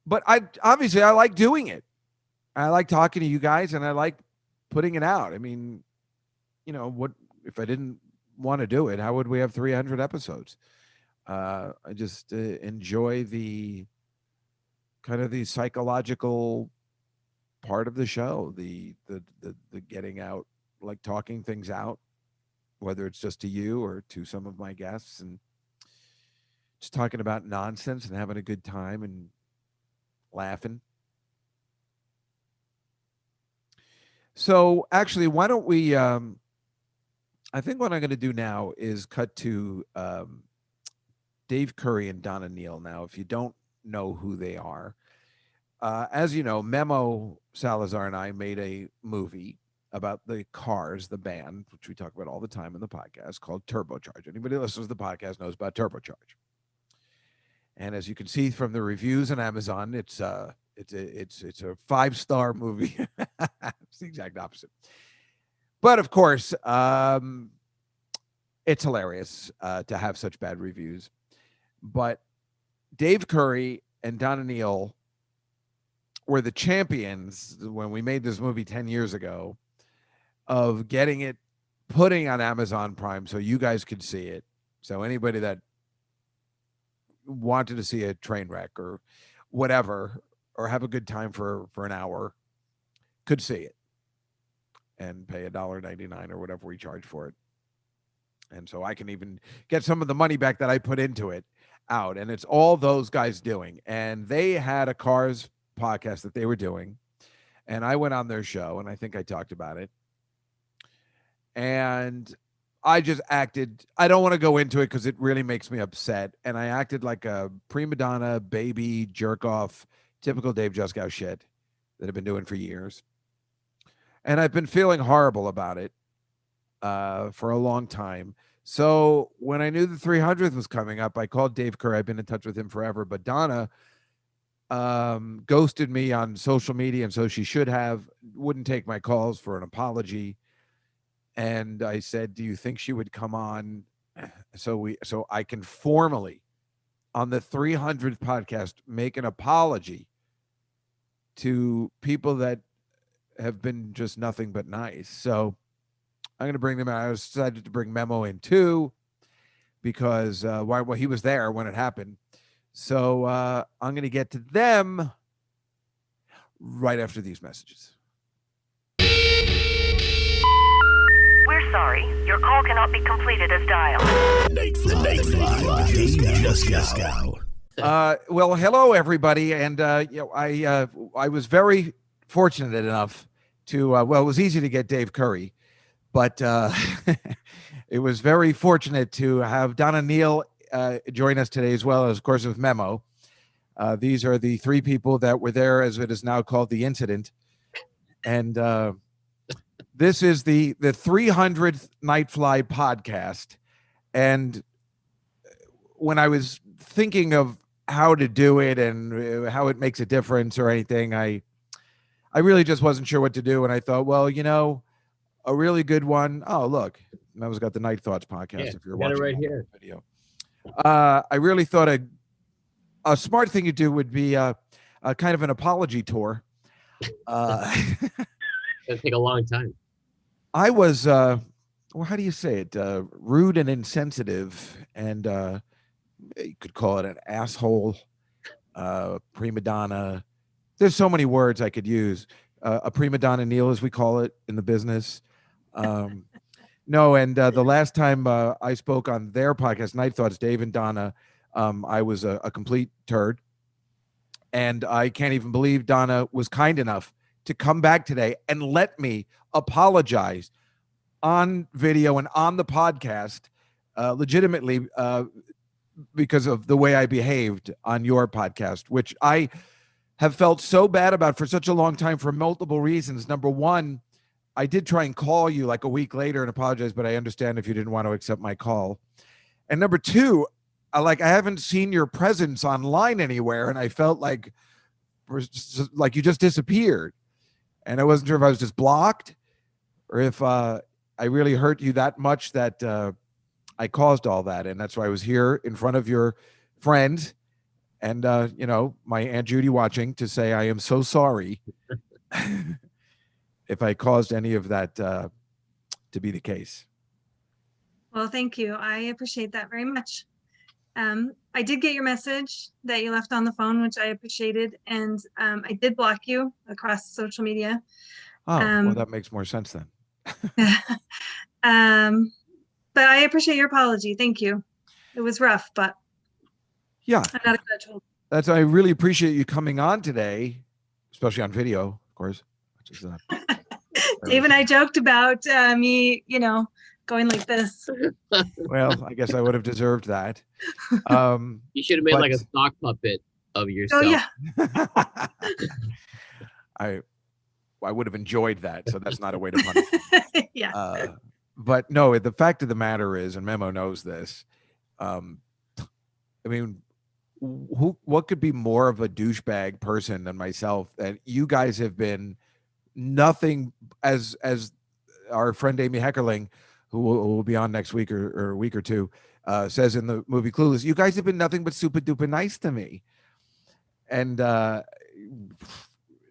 But I like doing it. I like talking to you guys, and I like putting it out. I mean, what if I didn't want to do it? How would we have 300 episodes? I just enjoy the kind of the psychological part of the show, the getting out, like talking things out, whether it's just to you or to some of my guests, and just talking about nonsense and having a good time and laughing. So actually, why don't we, I think what I'm going to do now is cut to Dave Curry and Donna Neal. Now, if you don't know who they are, as you know, Memo Salazar and I made a movie about the Cars, the band, which we talk about all the time in the podcast, called Turbocharge. Anybody who listens to the podcast knows about Turbocharge. And as you can see from the reviews on Amazon, it's a 5-star movie. It's the exact opposite. But of course, it's hilarious to have such bad reviews. But Dave Curry and Donna Neal were the champions when we made this movie 10 years ago of getting it, putting on Amazon Prime so you guys could see it. So anybody that wanted to see a train wreck or whatever, or have a good time for an hour, could see it and pay $1.99 or whatever we charge for it. And so I can even get some of the money back that I put into it out. And it's all those guys doing. And they had a Cars podcast that they were doing. And I went on their show, and I think I talked about it. And I just acted, I don't want to go into it because it really makes me upset. And I acted like a prima donna, baby, jerk off, typical Dave Juskow shit that I've been doing for years. And I've been feeling horrible about it for a long time. So when I knew the 300th was coming up, I called Dave Kerr. I've been in touch with him forever, but Donna ghosted me on social media, and so she should have, wouldn't take my calls for an apology. And I said, do you think she would come on so I can formally on the 300th podcast make an apology to people that have been just nothing but nice. So I'm going to bring them out. I was decided to bring Memo in too, because he was there when it happened. So I'm going to get to them right after these messages. We're sorry. Your call cannot be completed as dialed. Well, hello, everybody. And, I was very fortunate enough to, it was easy to get Dave Curry, but it was very fortunate to have Donna Neal join us today, as well as, of course, with Memo. These are the three people that were there, as it is now called, the incident. And this is the 300th Night Fly podcast. And when I was thinking of how to do it and how it makes a difference or anything, I really just wasn't sure what to do. And I thought, well, a really good one. Oh, look, Memo's got the Night Thoughts podcast. Yeah, if you're watching it right here. Video. I really thought a smart thing to do would be a kind of an apology tour. It'll take a long time. I was, how do you say it? Rude and insensitive, and you could call it an asshole, prima donna. There's so many words I could use. A prima donna Neal, as we call it in the business. No, and the last time I spoke on their podcast, Night Thoughts, Dave and Donna, I was a complete turd. And I can't even believe Donna was kind enough to come back today and let me apologize on video and on the podcast, legitimately, because of the way I behaved on your podcast, which I have felt so bad about for such a long time for multiple reasons. Number one, I did try and call you like a week later and apologize, but I understand if you didn't want to accept my call. And number two, I haven't seen your presence online anywhere, and I felt like you just disappeared. And I wasn't sure if I was just blocked or if I really hurt you that much that I caused all that. And that's why I was here in front of your friends and, my Aunt Judy watching to say I am so sorry if I caused any of that to be the case. Well, thank you. I appreciate that very much. I did get your message that you left on the phone, which I appreciated. And I did block you across social media. Oh, well, that makes more sense then. But I appreciate your apology. Thank you. It was rough, but yeah, I'm not a judge. I really appreciate you coming on today, especially on video, of course. Which is, Dave and I joked about me, going like this. Well, I guess I would have deserved that. You should have made like a sock puppet of yourself. Oh yeah. I would have enjoyed that, so that's not a way to punish me. Yeah. But no, the fact of the matter is, and Memo knows this, what could be more of a douchebag person than myself? And you guys have been nothing, as our friend Amy Heckerling, who will be on next week or a week or two, says in the movie Clueless, you guys have been nothing but super duper nice to me. And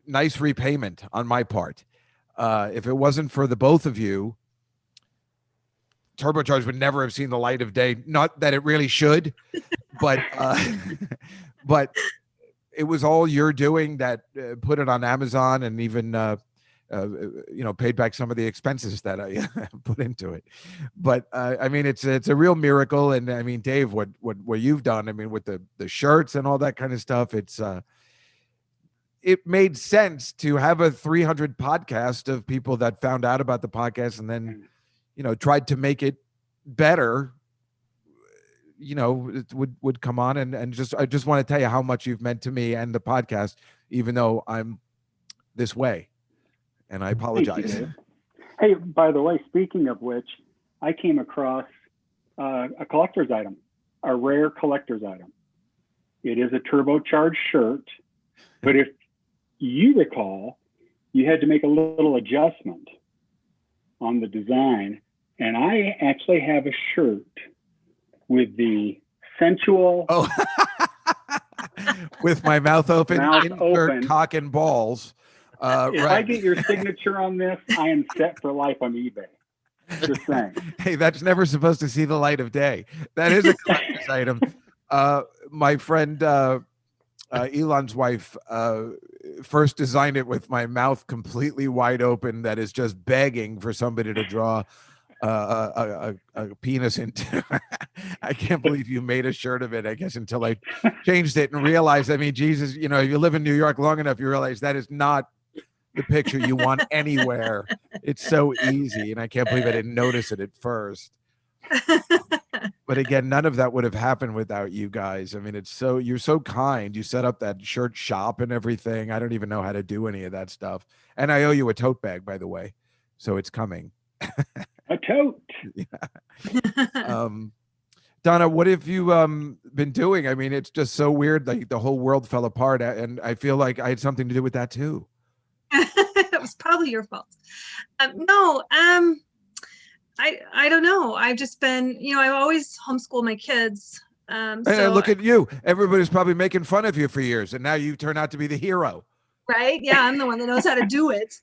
nice repayment on my part. If it wasn't for the both of you, Turbocharged would never have seen the light of day. Not that it really should, but it was all you're doing that put it on Amazon and even paid back some of the expenses that I put into it. But it's a real miracle. And I mean, Dave, what you've done, with the shirts and all that kind of stuff, it made sense to have a 300 podcast of people that found out about the podcast and then, tried to make it better. It would come on and I just want to tell you how much you've meant to me and the podcast, even though I'm this way. And I apologize. Hey, by the way, speaking of which, I came across a collector's item, a rare collector's item. It is a turbocharged shirt, but if you recall, you had to make a little adjustment on the design. And I actually have a shirt with the sensual... Oh, with my mouth open, insert cock and balls. If I get your signature on this, I am set for life on eBay. Just saying. Hey, that's never supposed to see the light of day. That is a collector's item. My friend Elon's wife first designed it with my mouth completely wide open that is just begging for somebody to draw a penis into. I can't believe you made a shirt of it, I guess, until I changed it and realized, Jesus, if you live in New York long enough, you realize that is not the picture you want anywhere. It's so easy. And I can't believe I didn't notice it at first. But again, none of that would have happened without you guys. You're so kind. You set up that shirt shop and everything. I don't even know how to do any of that stuff. And I owe you a tote bag, by the way. So it's coming. A tote. Yeah. Donna, what have you been doing? It's just so weird. Like the whole world fell apart. And I feel like I had something to do with that too. It was probably your fault. No, I don't know. I've just been, I always homeschool my kids. So look at you. Everybody's probably making fun of you for years. And now you turn out to be the hero. Right. Yeah. I'm the one that knows how to do it.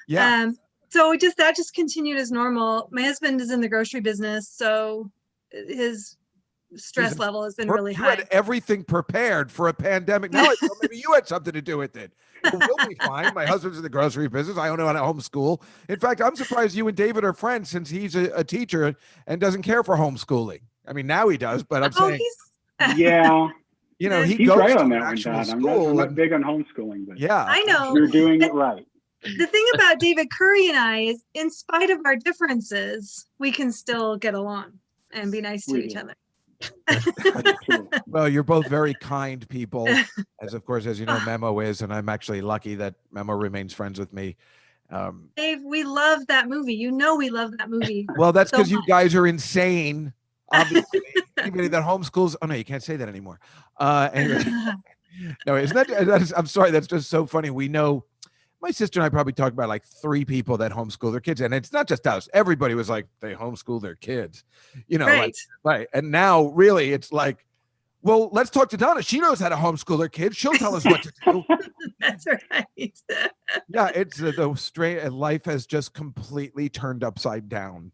Yeah. So that just continued as normal. My husband is in the grocery business. So his stress level has been really high. You had everything prepared for a pandemic. Now I thought maybe you had something to do with it. We'll be fine. My husband's in the grocery business. I don't know how to homeschool. In fact, I'm surprised you and David are friends since he's a teacher and doesn't care for homeschooling. Now he does, but I'm saying, yeah, he he's goes right to on an that one, actual Don. school. I'm not big on homeschooling, but yeah, I know you're doing it right. The thing about David Curry and I is, in spite of our differences, we can still get along and be nice to each other. Well, you're both very kind people, as of course, as you know, Memo is, and I'm actually lucky that Memo remains friends with me. Dave, we love that movie. You know we love that movie. Well, that's because so you guys are insane. Obviously, anybody that homeschools. Oh no, you can't say that anymore. Anyway, no, isn't that? I'm sorry, that's just so funny. We know. My sister and I probably talked about like 3 people that homeschool their kids, and it's not just us. Everybody was like, they homeschool their kids, you know, right. Right. And now, really, it's like, well, let's talk to Donna. She knows how to homeschool her kids. She'll tell us what to do. That's right. Yeah, it's the straight life has just completely turned upside down.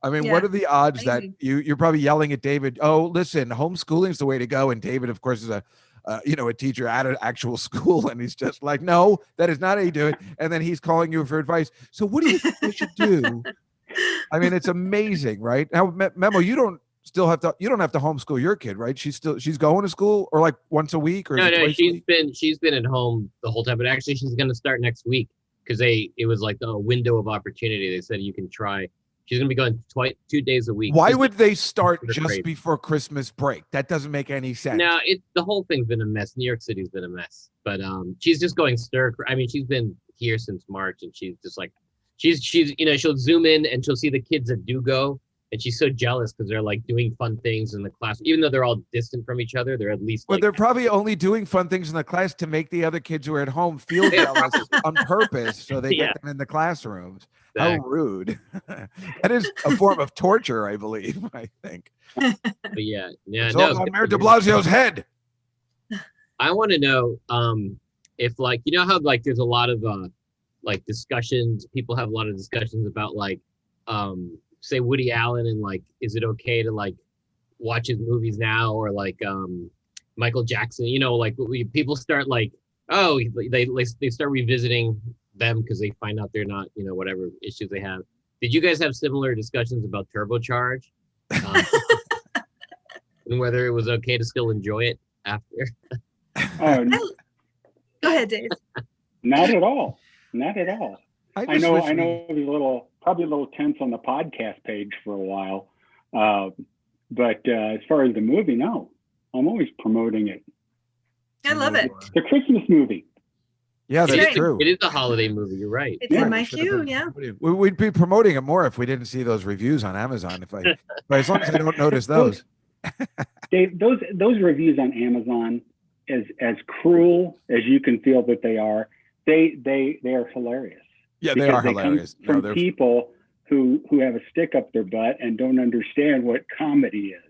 I mean, what are the odds that you're probably yelling at David? Oh, listen, homeschooling is the way to go. And David, of course, is a teacher at an actual school, and he's just like, no, that is not how you do it. And then he's calling you for advice. So what do you think we should do? I mean, it's amazing, right? Now, Memo, you don't have to homeschool your kid, right? She's going to school, or like once a week, or no, she's been at home the whole time, but actually she's going to start next week because it was like a window of opportunity. They said you can try. She's going to be going 2 days a week. Why would they start just before Christmas break? That doesn't make any sense. No, the whole thing's been a mess. New York City's been a mess. But she's just going stir. I mean, she's been here since March, and she's just like, she's she'll zoom in and she'll see the kids that do go, and she's so jealous because they're like doing fun things in the class, even though they're all distant from each other. They're at least. Well, they're probably only doing fun things in the class to make the other kids who are at home feel jealous on purpose, so they get them in the classrooms. How rude. That is a form of torture, I believe, I think. But yeah. It's all on Mayor de Blasio's head. I want to know if, like, you know how, like, there's a lot of, like, discussions. People have a lot of discussions about, like, say, Woody Allen, and, like, is it okay to, like, watch his movies now? Or, like, Michael Jackson, you know, like, people start, like, oh, they start revisiting them because they find out they're not, you know, whatever issues they have. Did you guys have similar discussions about Turbocharge? And whether it was okay to still enjoy it after? Go ahead, Dave. Not at all. Not at all. I know it was probably a little tense on the podcast page for a while. But as far as the movie, no. I'm always promoting it. I love it. The Christmas movie. Yeah, that's true. It is a holiday movie. You're right. It's in my queue. Yeah. We'd be promoting it more if we didn't see those reviews on Amazon. But as long as I don't notice those. Dave, those reviews on Amazon, as cruel as you can feel that they are are hilarious. Yeah, they are hilarious. From people who have a stick up their butt and don't understand what comedy is.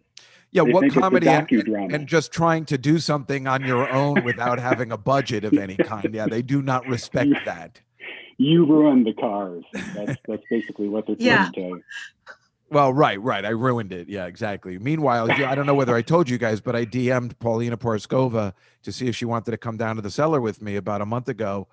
Yeah, they what comedy and just trying to do something on your own without having a budget of any kind. Yeah, they do not respect that. You ruined the cars. That's basically what they're trying to tell you. Well, right. I ruined it. Yeah, exactly. Meanwhile, I don't know whether I told you guys, but I DM'd Paulina Poroskova to see if she wanted to come down to the cellar with me about a month ago.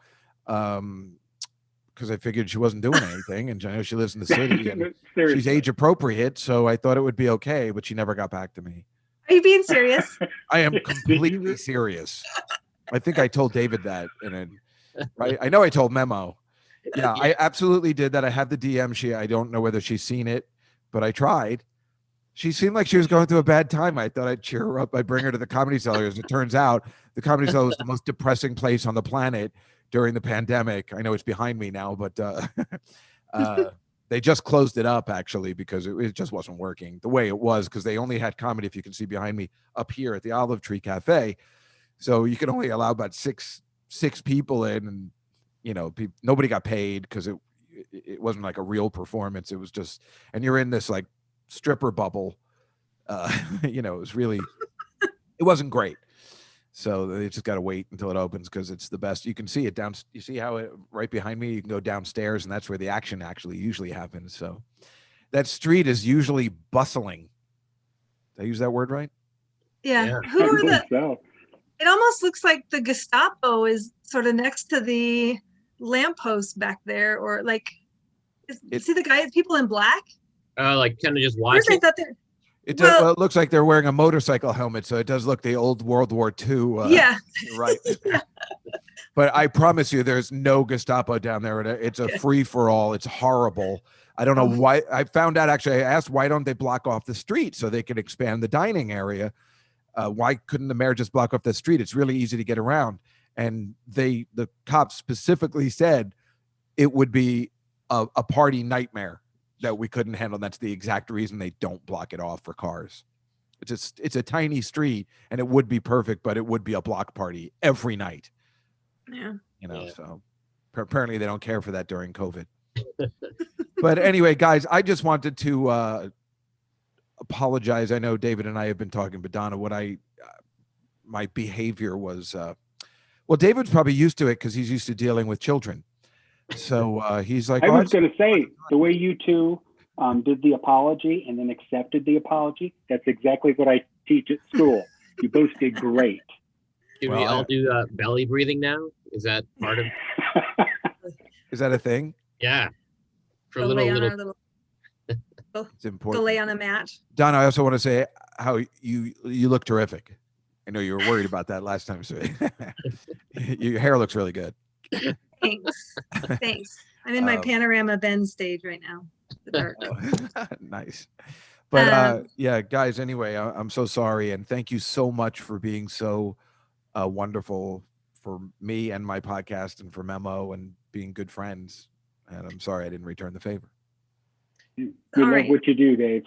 Because I figured she wasn't doing anything, and I know she lives in the city, and she's age appropriate, so I thought it would be okay, but she never got back to me. Are you being serious? I am completely serious. I think I told David that, right? I know I told Memo. Yeah, I absolutely did that. I have the DM. I don't know whether she's seen it, but I tried. She seemed like she was going through a bad time. I thought I'd cheer her up. I'd bring her to the Comedy Cellar. As it turns out, the Comedy Cellar was the most depressing place on the planet during the pandemic. I know it's behind me now, but they just closed it up actually because it just wasn't working the way it was, because they only had comedy, if you can see behind me, up here at the Olive Tree Cafe. So you can only allow about six people in, and you know, nobody got paid because it wasn't like a real performance. It was just, and you're in this like stripper bubble. You know, it wasn't great. So they just got to wait until it opens because it's the best. You can see it down. You see how right behind me, you can go downstairs, and that's where the action actually usually happens. So that street is usually bustling. Did I use that word right? Yeah. Who are it almost looks like the Gestapo is sort of next to the lamppost back there, or like, see the guys, people in black? Like kind of just watching. It looks like they're wearing a motorcycle helmet, so it does look the old World War II. Yeah. Right. But I promise you, there's no Gestapo down there. It's a free-for-all. It's horrible. I don't know why. I found out, actually, I asked, why don't they block off the street so they could expand the dining area? Why couldn't the mayor just block off the street? It's really easy to get around. And the cops specifically said it would be a party nightmare that we couldn't handle. That's the exact reason they don't block it off for cars. It's a tiny street, and it would be perfect, but it would be a block party every night. Yeah. So apparently they don't care for that during COVID. But anyway, guys, I just wanted to apologize. I know David and I have been talking, but Donna, my behavior was, well, David's probably used to it because he's used to dealing with children. So he's like, I was going to say, the way you two did the apology and then accepted the apology, that's exactly what I teach at school. You both did great. Should we all do belly breathing now? Is that part of? Is that a thing? Yeah. For Go lay on our little. It's important. Go lay on a mat. Donna, I also want to say how you look terrific. I know you were worried about that last time. So your hair looks really good. Thanks. I'm in my panorama bend stage right now. The dark. Nice. But yeah, guys, anyway, I'm so sorry. And thank you so much for being so wonderful for me and my podcast and for Memo and being good friends. And I'm sorry I didn't return the favor. You love what you do, Dave.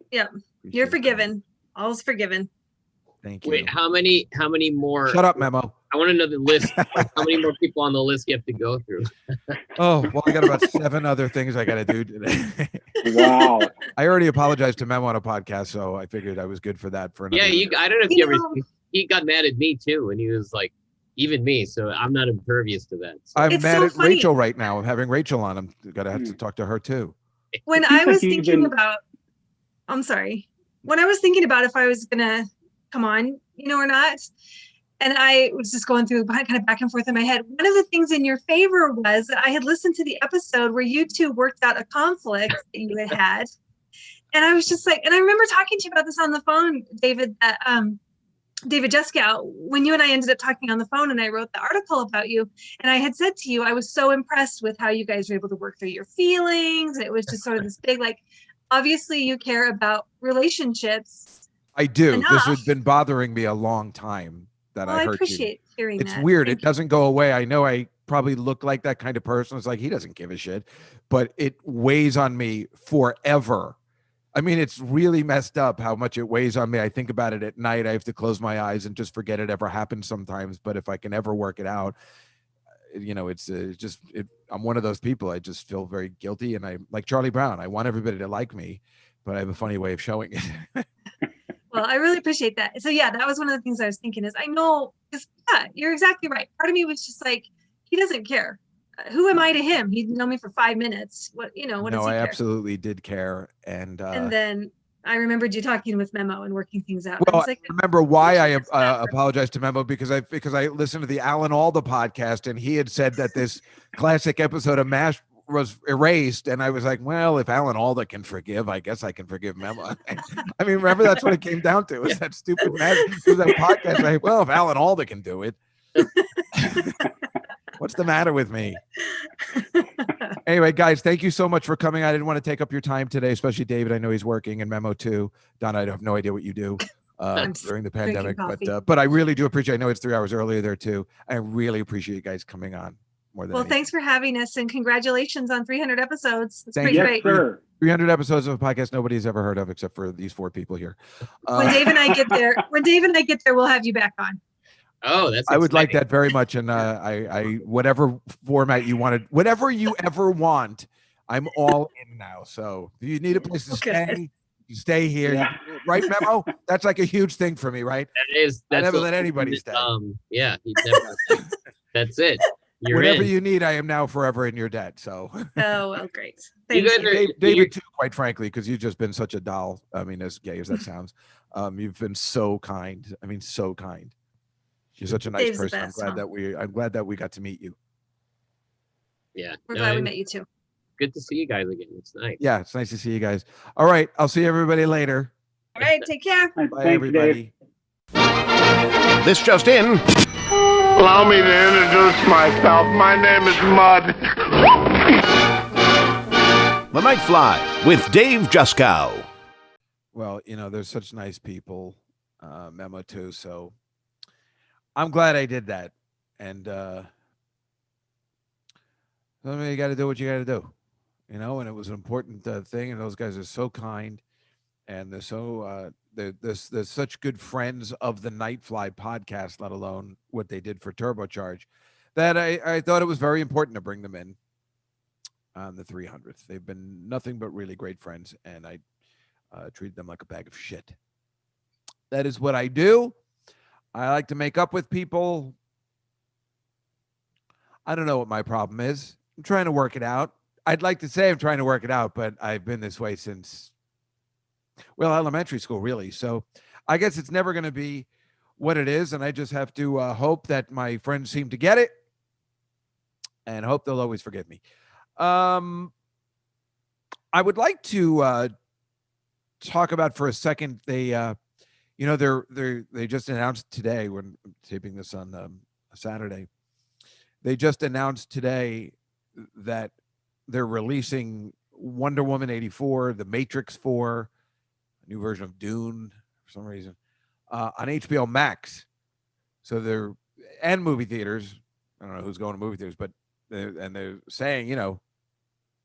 Yeah. You're forgiven. All's forgiven. Thank you. Wait, how many more? Shut up, Memo. I want to know the list. How many more people on the list you have to go through? Oh, well, I got about 7 other things I got to do today. Wow. I already apologized to Memo on a podcast, so I figured I was good for that. For another Yeah, I don't know if you ever. He got mad at me too, and he was like, even me. So I'm not impervious to that. So. I'm mad at Rachel right now. I'm having Rachel on. I'm gonna have to talk to her too. When I was thinking about, I'm sorry. When I was thinking about if I was gonna come on, or not, and I was just going through kind of back and forth in my head. One of the things in your favor was that I had listened to the episode where you two worked out a conflict that you had, and I was just like, and I remember talking to you about this on the phone, David. That David Juskow, when you and I ended up talking on the phone, and I wrote the article about you, and I had said to you, I was so impressed with how you guys were able to work through your feelings. It was just sort of this big, like, obviously you care about relationships. I do. Enough. This has been bothering me a long time. That I heard appreciate hearing it's that. It's weird. Thank it doesn't go away. I know I probably look like that kind of person. It's like, he doesn't give a shit, but it weighs on me forever. I mean, it's really messed up how much it weighs on me. I think about it at night. I have to close my eyes and just forget it ever happened sometimes. But if I can ever work it out, it's just I'm one of those people. I just feel very guilty. And I like Charlie Brown. I want everybody to like me, but I have a funny way of showing it. Well, I really appreciate that. So yeah, that was one of the things I was thinking is I know, because yeah, you're exactly right. Part of me was just like, he doesn't care. Who am I to him? He'd known me for 5 minutes. What does he care? No, I absolutely did care. And then I remembered you talking with Memo and working things out. Well, I remember why I apologized to Memo because I listened to the Alan Alda podcast, and he had said that this classic episode of MASH was erased, and I was like, well, if Alan Alda can forgive, I guess I can forgive Memo. I mean, remember, that's what it came down to. It was that stupid MASH. It was that podcast. Like, well, if Alan Alda can do it. What's the matter with me? Anyway, guys, thank you so much for coming. I didn't want to take up your time today, especially David. I know he's working, and Memo too. Donna, I have no idea what you do during the pandemic, but I really do appreciate. I know it's 3 hours earlier there too. I really appreciate you guys coming on more than. Well, anything. thanks for having us, and congratulations on 300 episodes. It's Thank pretty you. great. Sure. 300 episodes of a podcast nobody's ever heard of except for these 4 people here. When Dave and I get there, we'll have you back on. Oh, that's I would exciting. like that very much. And I whatever format you wanted, whatever you ever want, I'm all in now. So if you need a place to stay, you stay here. Yeah. Right, Memo? That's like a huge thing for me, right? That's I never let anybody stay. Yeah, that's it. You're Whatever in. you need, I am now forever in your debt. So Oh, well, great. You Thank guys you. are, David too, quite frankly, because you've just been such a doll. I mean, as gay as that sounds, you've been so kind. I mean, so kind. You're such a nice Dave's the person. best, I'm glad that we got to meet you. Yeah, We're glad we met you too. Good to see you guys again. It's nice. Yeah, it's nice to see you guys. All right, I'll see everybody later. All right, take care. Bye, Thanks, everybody. Dave. This just in. Allow me to introduce myself. My name is Mud. The Nightfly with Dave Juskow. Well, there's such nice people, Memo too. So I'm glad I did that. And you got to do what you got to do, and it was an important thing. And those guys are so kind, and they're so they're such good friends of the Nightfly podcast, let alone what they did for Turbocharge, that I thought it was very important to bring them in on the 300th. They've been nothing but really great friends, and I treat them like a bag of shit. That is what I do. I like to make up with people. I don't know what my problem is. I'm trying to work it out. I'd like to say I'm trying to work it out, but I've been this way since, elementary school, really. So I guess it's never going to be what it is, and I just have to hope that my friends seem to get it and hope they'll always forgive me. I would like to talk about for a second. They just announced today, when I'm taping this on a Saturday. They just announced today that they're releasing Wonder Woman 84, The Matrix 4, a new version of Dune for some reason, on HBO Max. So and movie theaters. I don't know who's going to movie theaters, but they're saying,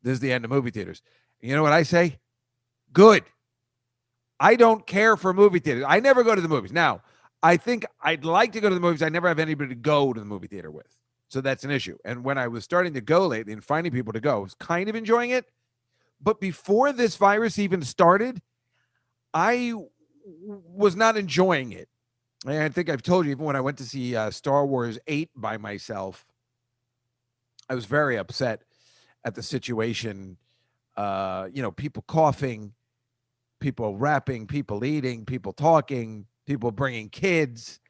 this is the end of movie theaters. You know what I say? Good. I don't care for movie theaters. I never go to the movies. Now, I think I'd like to go to the movies. I never have anybody to go to the movie theater with. So that's an issue. And when I was starting to go lately and finding people to go, I was kind of enjoying it. But before this virus even started, I was not enjoying it. And I think I've told you, even when I went to see Star Wars 8 by myself, I was very upset at the situation. People coughing, people rapping, people eating, people talking, people bringing kids.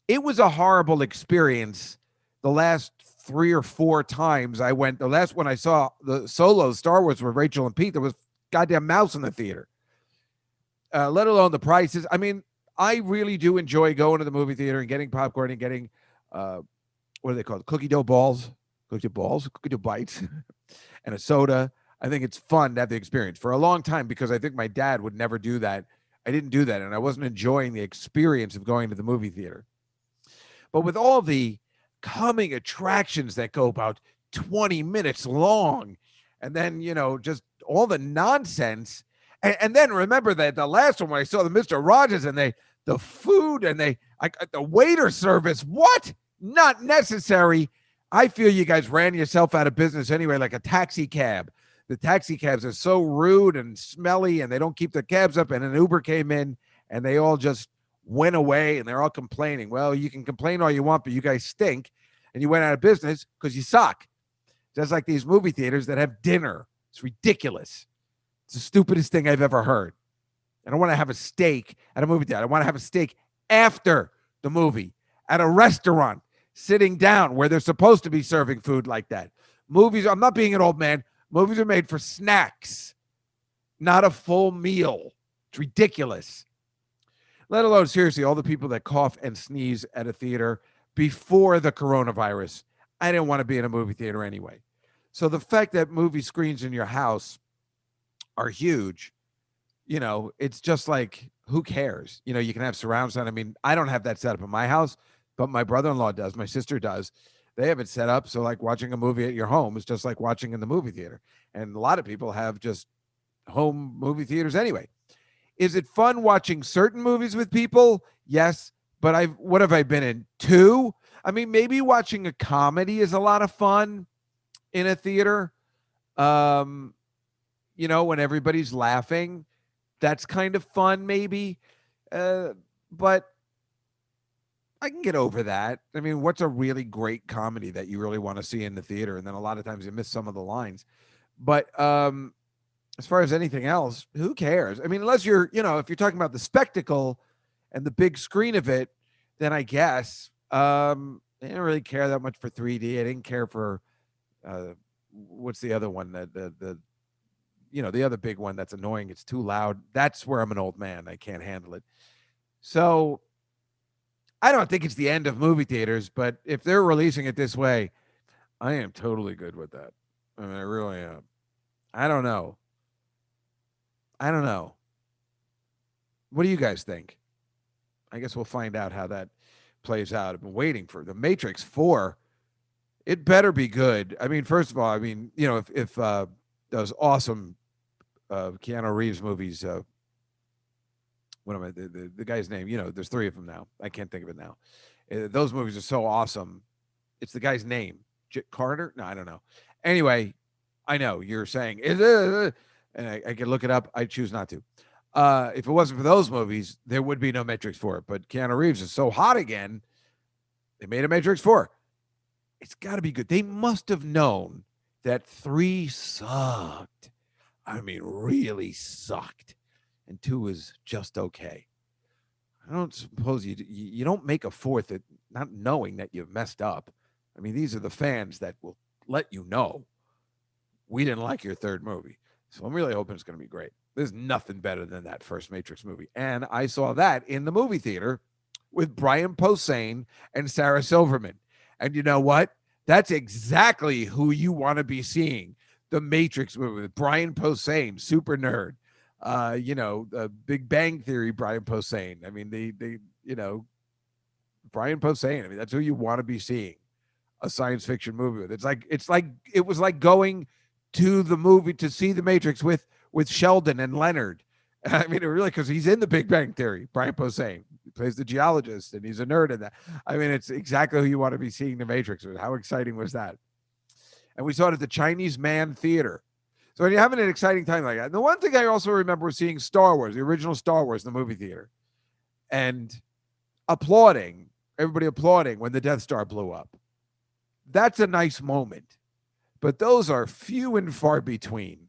It was a horrible experience. The last 3 or 4 times I went, the last one I saw the Solo Star Wars with Rachel and Pete, there was goddamn mouse in the theater. Let alone the prices. I mean, I really do enjoy going to the movie theater and getting popcorn and getting, what are they called? Cookie dough balls, cookie dough bites, and a soda. I think it's fun to have the experience for a long time, because I think my dad would never do that. I didn't do that, and I wasn't enjoying the experience of going to the movie theater. But with all the coming attractions that go about 20 minutes long, and then, just all the nonsense. And then remember that the last one when I saw the Mr. Rogers and the food and the waiter service, what? Not necessary. I feel you guys ran yourself out of business anyway, like a taxi cab. The taxi cabs are so rude and smelly, and they don't keep their cabs up. And an Uber came in, and they all just went away, and they're all complaining. Well, you can complain all you want, but you guys stink, and you went out of business because you suck. Just like these movie theaters that have dinner. It's ridiculous. It's the stupidest thing I've ever heard. I don't want to have a steak at a movie theater. I want to have a steak after the movie at a restaurant, sitting down where they're supposed to be serving food like that. Movies, I'm not being an old man. Movies are made for snacks, not a full meal. It's ridiculous. Let alone, seriously, all the people that cough and sneeze at a theater before the coronavirus. I didn't want to be in a movie theater anyway. So the fact that movie screens in your house are huge, it's just like, who cares? You can have surround sound. I mean, I don't have that set up in my house, but my brother-in-law does. My sister does. They have it set up. So like watching a movie at your home is just like watching in the movie theater. And a lot of people have just home movie theaters anyway. Is it fun watching certain movies with people? Yes. But what have I been in? 2? I mean, maybe watching a comedy is a lot of fun in a theater. When everybody's laughing, that's kind of fun maybe. But I can get over that. I mean, what's a really great comedy that you really want to see in the theater? And then a lot of times you miss some of the lines. But as far as anything else, who cares? I mean, unless you're, if you're talking about the spectacle and the big screen of it, then I guess I didn't really care that much for 3D. I didn't care for what's the other one? The other big one that's annoying. It's too loud. That's where I'm an old man. I can't handle it. So I don't think it's the end of movie theaters, but if they're releasing it this way, I am totally good with that. I mean, I really am. I don't know. What do you guys think? I guess we'll find out how that plays out. I've been waiting for The Matrix 4. It better be good. I mean, first of all, if those awesome Keanu Reeves movies, what am I, the guy's name? There's 3 of them now. I can't think of it now. Those movies are so awesome. It's the guy's name. Carter? No, I don't know. Anyway, I know you're saying, and I can look it up. I choose not to. If it wasn't for those movies, there would be no Matrix 4. But Keanu Reeves is so hot again, they made a Matrix 4. It's got to be good. They must have known that 3 sucked. I mean, really sucked. And 2 is just okay. I don't suppose you don't make a 4th not knowing that you've messed up. I mean, these are the fans that will let you know we didn't like your 3rd movie. So I'm really hoping it's going to be great. There's nothing better than that first Matrix movie. And I saw that in the movie theater with Brian Posehn and Sarah Silverman. And you know what? That's exactly who you want to be seeing. The Matrix movie with Brian Posehn, super nerd. The Big Bang Theory, Brian Posehn. I mean, Brian Posehn. I mean, that's who you want to be seeing a science fiction movie with. It was like going to the movie to see The Matrix with Sheldon and Leonard. I mean, because he's in the Big Bang Theory, Brian Posehn. He plays the geologist, and he's a nerd in that. I mean, it's exactly who you want to be seeing The Matrix with. How exciting was that? And we saw it at the Chinese Man Theater. So when you're having an exciting time like that, and the one thing I also remember was seeing Star Wars, the original Star Wars, in the movie theater, and everybody applauding when the Death Star blew up. That's a nice moment, but those are few and far between.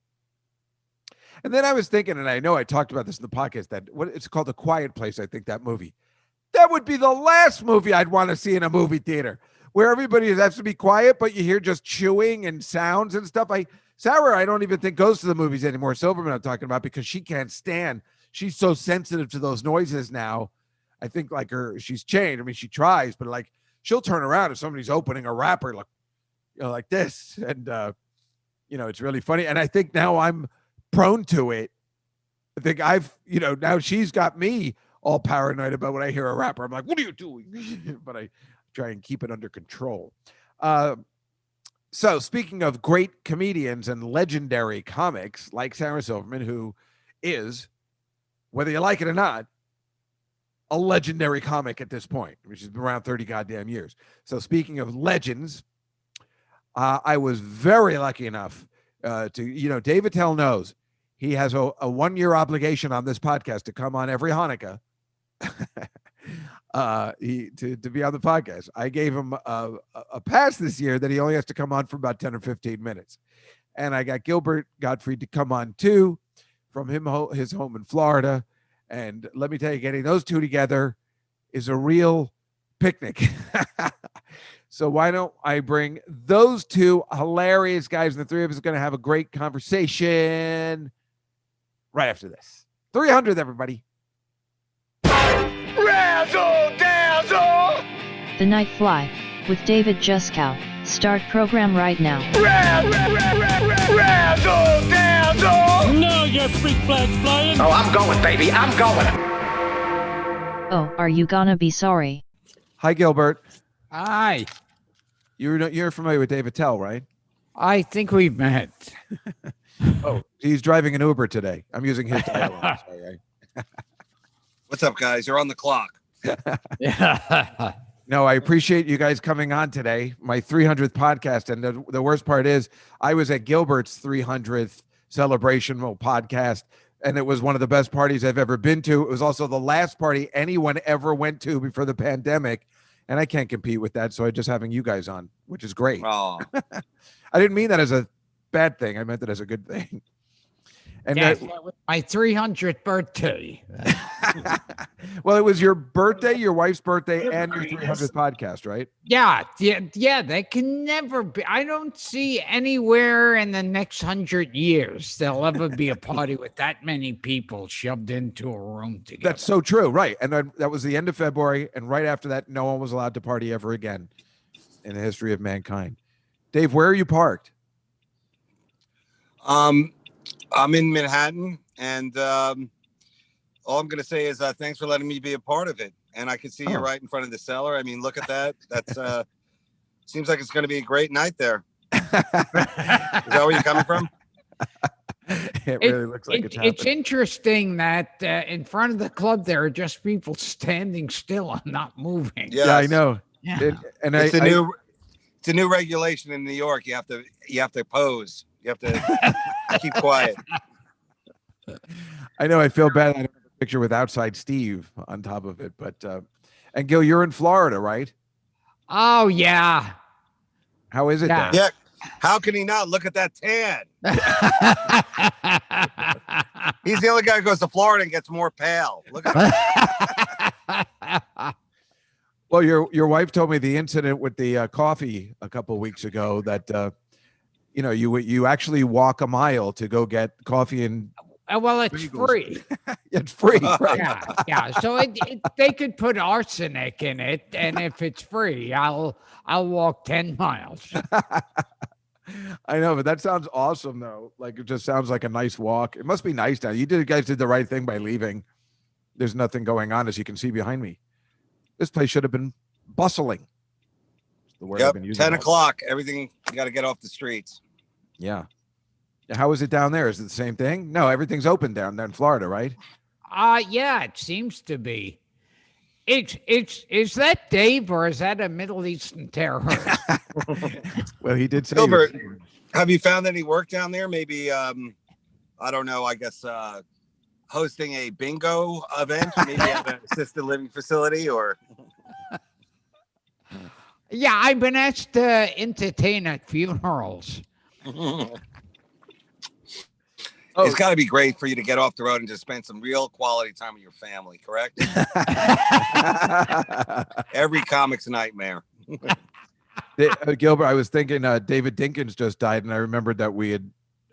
And then I was thinking, and I know I talked about this in the podcast, that it's called A Quiet Place, I think, that movie. That would be the last movie I'd want to see in a movie theater, where everybody has to be quiet, but you hear just chewing and sounds and stuff. Sarah, I don't even think goes to the movies anymore. Silverman I'm talking about, because she can't stand. She's so sensitive to those noises now. I think she's changed. I mean, she tries, but she'll turn around if somebody's opening a wrapper, like this. And, it's really funny. And I think now I'm prone to it. I think now she's got me all paranoid about when I hear a rapper. I'm like, what are you doing? But I try and keep it under control. So speaking of great comedians and legendary comics like Sarah Silverman, who is, whether you like it or not, a legendary comic at this point, which has been around 30 goddamn years. So speaking of legends, I was very lucky enough to, Dave Attell knows he has a 1-year obligation on this podcast to come on every Hanukkah to be on the podcast. I gave him a pass this year that he only has to come on for about 10 or 15 minutes. And I got Gilbert Gottfried to come on too, from his home in Florida. And let me tell you, getting those two together is a real picnic. So why don't I bring those two hilarious guys, and the 3 of us are going to have a great conversation right after this. 300, everybody. Razzle dazzle! The Night Fly with David Juskow. Start program right now. Razzle dazzle! Now your freak flag's flying. Oh, I'm going, baby. I'm going. Oh, are you gonna be sorry? Hi, Gilbert. Hi. You're familiar with Dave Attell, right? I think we've met. Oh, he's driving an Uber today. I'm using his dial. Sorry, right? What's up, guys? You're on the clock. No, I appreciate you guys coming on today. My 300th podcast. And the worst part is I was at Gilbert's 300th celebrational podcast, and it was one of the best parties I've ever been to. It was also the last party anyone ever went to before the pandemic, and I can't compete with that, so I'm just having you guys on, which is great. Oh. I didn't mean that as a bad thing. I meant that as a good thing. And yes, that was my 300th birthday. Well, it was your birthday, your wife's birthday, and your 300th podcast, right? Yeah. They can never be. I don't see anywhere in the next 100 years there'll ever be a party with that many people shoved into a room together. That's so true, right? And then that was the end of February, and right after that, no one was allowed to party ever again in the history of mankind. Dave, where are you parked? I'm in Manhattan, and all I'm going to say is thanks for letting me be a part of it. And I can see you're right in front of the cellar. I mean, look at that. That's seems like it's going to be a great night there. Is that where you're coming from? It really looks like it's interesting that in front of the club there are just people standing still and not moving. Yes. Yeah, I know. Yeah. It's a new regulation in New York. You have to pose. You have to keep quiet. I know. I feel bad. I don't have a picture with outside Steve on top of it, but and Gil, you're in Florida, right? Oh yeah. How is it there? Yeah. How can he not look at that tan? He's the only guy who goes to Florida and gets more pale. Look at that. Well, your wife told me the incident with the coffee a couple of weeks ago that you actually walk a mile to go get coffee and. Well, it's free. It's free, right? Yeah. So they could put arsenic in it, and if it's free, I'll walk 10 miles. I know, but that sounds awesome, though. Like, it just sounds like a nice walk. It must be nice down. You guys did the right thing by leaving. There's nothing going on, as you can see behind me. This place should have been bustling. The word I've been using. 10 o'clock. Everything, you got to get off the streets. Yeah. How is it down there? Is it the same thing? No, everything's open down there in Florida, right? Yeah, it seems to be. Is that Dave or is that a Middle Eastern terrorist? Well, he did say. Gilbert, have you found any work down there? Maybe I don't know. I guess hosting a bingo event, maybe at an assisted living facility, or. Yeah, I've been asked to entertain at funerals. It's got to be great for you to get off the road and just spend some real quality time with your family, correct? Every comic's nightmare. Gilbert, I was thinking David Dinkins just died, and I remembered that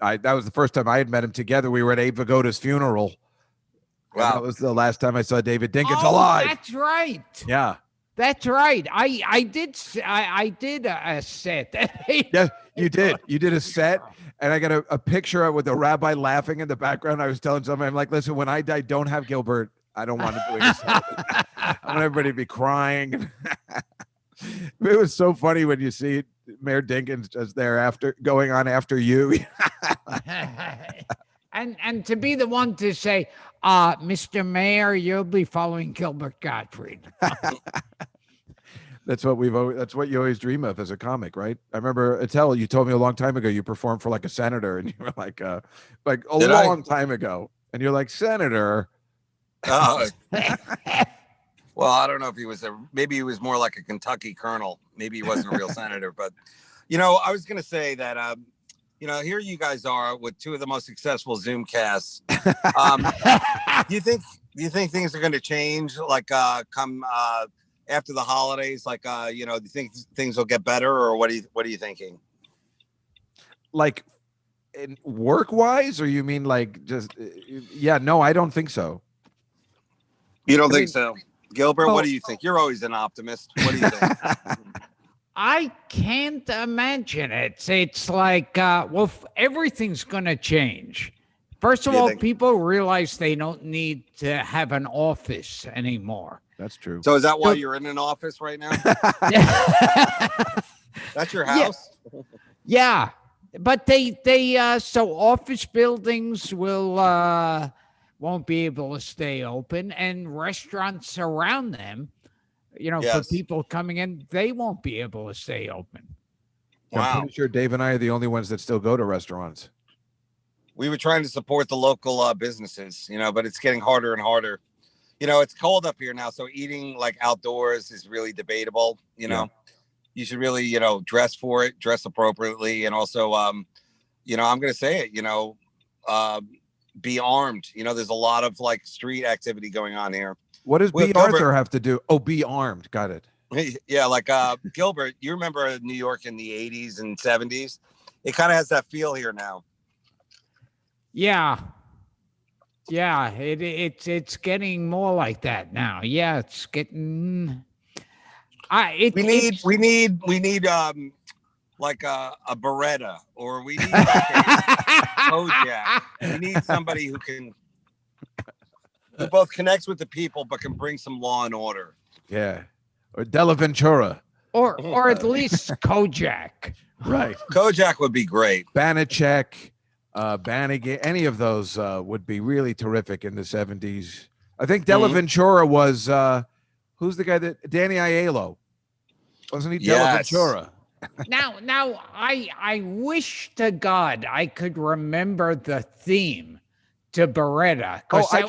that was the first time I had met him together. We were at Abe Vigoda's funeral. Wow. That was the last time I saw David Dinkins alive. That's right. Yeah. That's right. I did a set. Yeah, you did. You did a set. And I got a picture with a rabbi laughing in the background. I was telling somebody, I'm like, listen, when I die, don't have Gilbert. I don't want to do it. I want everybody to be crying. It was so funny when you see Mayor Dinkins just there going on after you. and to be the one to say, Mr. Mayor, you'll be following Gilbert Gottfried. That's what you always dream of as a comic, right? I remember, Attell, you told me a long time ago you performed for like a senator, and you were like a long time ago, and you're like, senator. Well, I don't know if maybe he was more like a Kentucky colonel. Maybe he wasn't a real senator, but I was going to say that, here you guys are with two of the most successful Zoom casts. Do you think things are going to change? Like, come after the holidays, like, do you think things will get better, or what are you thinking? Like, work wise, or you mean like just? Yeah, no, I don't think so. You don't think so, Gilbert? What do you think? You're always an optimist. What do you think? I can't imagine it. It's like, everything's going to change. First of all, people realize they don't need to have an office anymore. That's true. So is that why you're in an office right now? That's your house? Yeah. But so office buildings won't be able to stay open, and restaurants around them, for people coming in, they won't be able to stay open. Wow. I'm pretty sure Dave and I are the only ones that still go to restaurants. We were trying to support the local businesses, but it's getting harder and harder. It's cold up here now, so eating like outdoors is really debatable. You should really, dress for it, dress appropriately. And also, I'm going to say it, be armed. There's a lot of like street activity going on here. What does B. Arthur have to do? Oh, be armed. Got it. Yeah. Like Gilbert, you remember New York in the 80s and 70s? It kind of has that feel here now. Yeah. Yeah. It's getting more like that now. Yeah. It's getting, we need like a Beretta, or we need like Kojak. We need somebody who both connects with the people but can bring some law and order. Yeah. Or Della Ventura. Or at least Kojak. Right. Kojak would be great. Banachek, Bannigan, any of those would be really terrific in the 70s. I think Della Ventura was, who's the guy that, Danny Aiello. Wasn't he Della Ventura? Now, I wish to God I could remember the theme to Beretta. Oh, I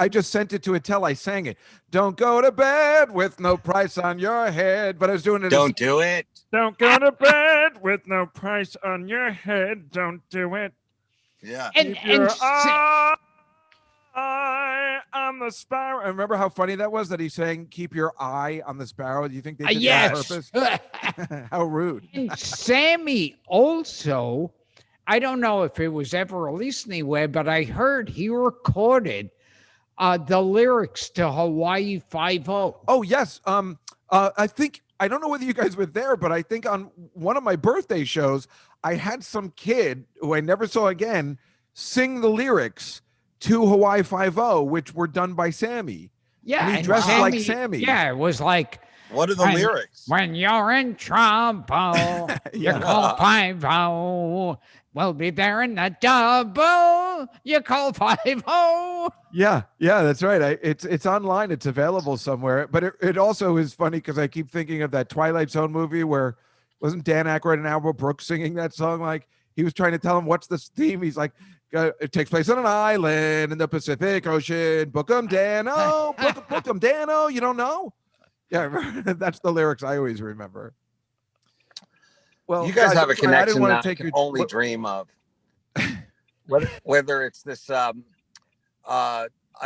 just sent it to Attell. I sang it. Don't go to bed with no price on your head. But I was doing it. Don't do it. Don't go to bed with no price on your head. Don't do it. Yeah. Keep your eye on the sparrow. And remember how funny that was that he's saying, keep your eye on the sparrow? Do you think they did that on purpose? How rude. And Sammy also, I don't know if it was ever released anywhere, but I heard he recorded the lyrics to Hawaii Five-0. Oh, yes. I think, I don't know whether you guys were there, but I think on one of my birthday shows, I had some kid who I never saw again sing the lyrics to Hawaii Five-0, which were done by Sammy. Yeah. And he dressed like Sammy. Yeah, it was like, what are the lyrics? When you're in trouble, you call 5-0. We'll be there in the double. You call 5-0. Yeah, that's right. It's online. It's available somewhere. But it also is funny because I keep thinking of that Twilight Zone movie where wasn't Dan Aykroyd and Albert Brooks singing that song? Like he was trying to tell him what's the theme. He's like, it takes place on an island in the Pacific Ocean. Book 'em, Dano. Book 'em, Dano. You don't know? Yeah, that's the lyrics I always remember. Well, you guys have a connection that I take can only dream of. Whether it's this, I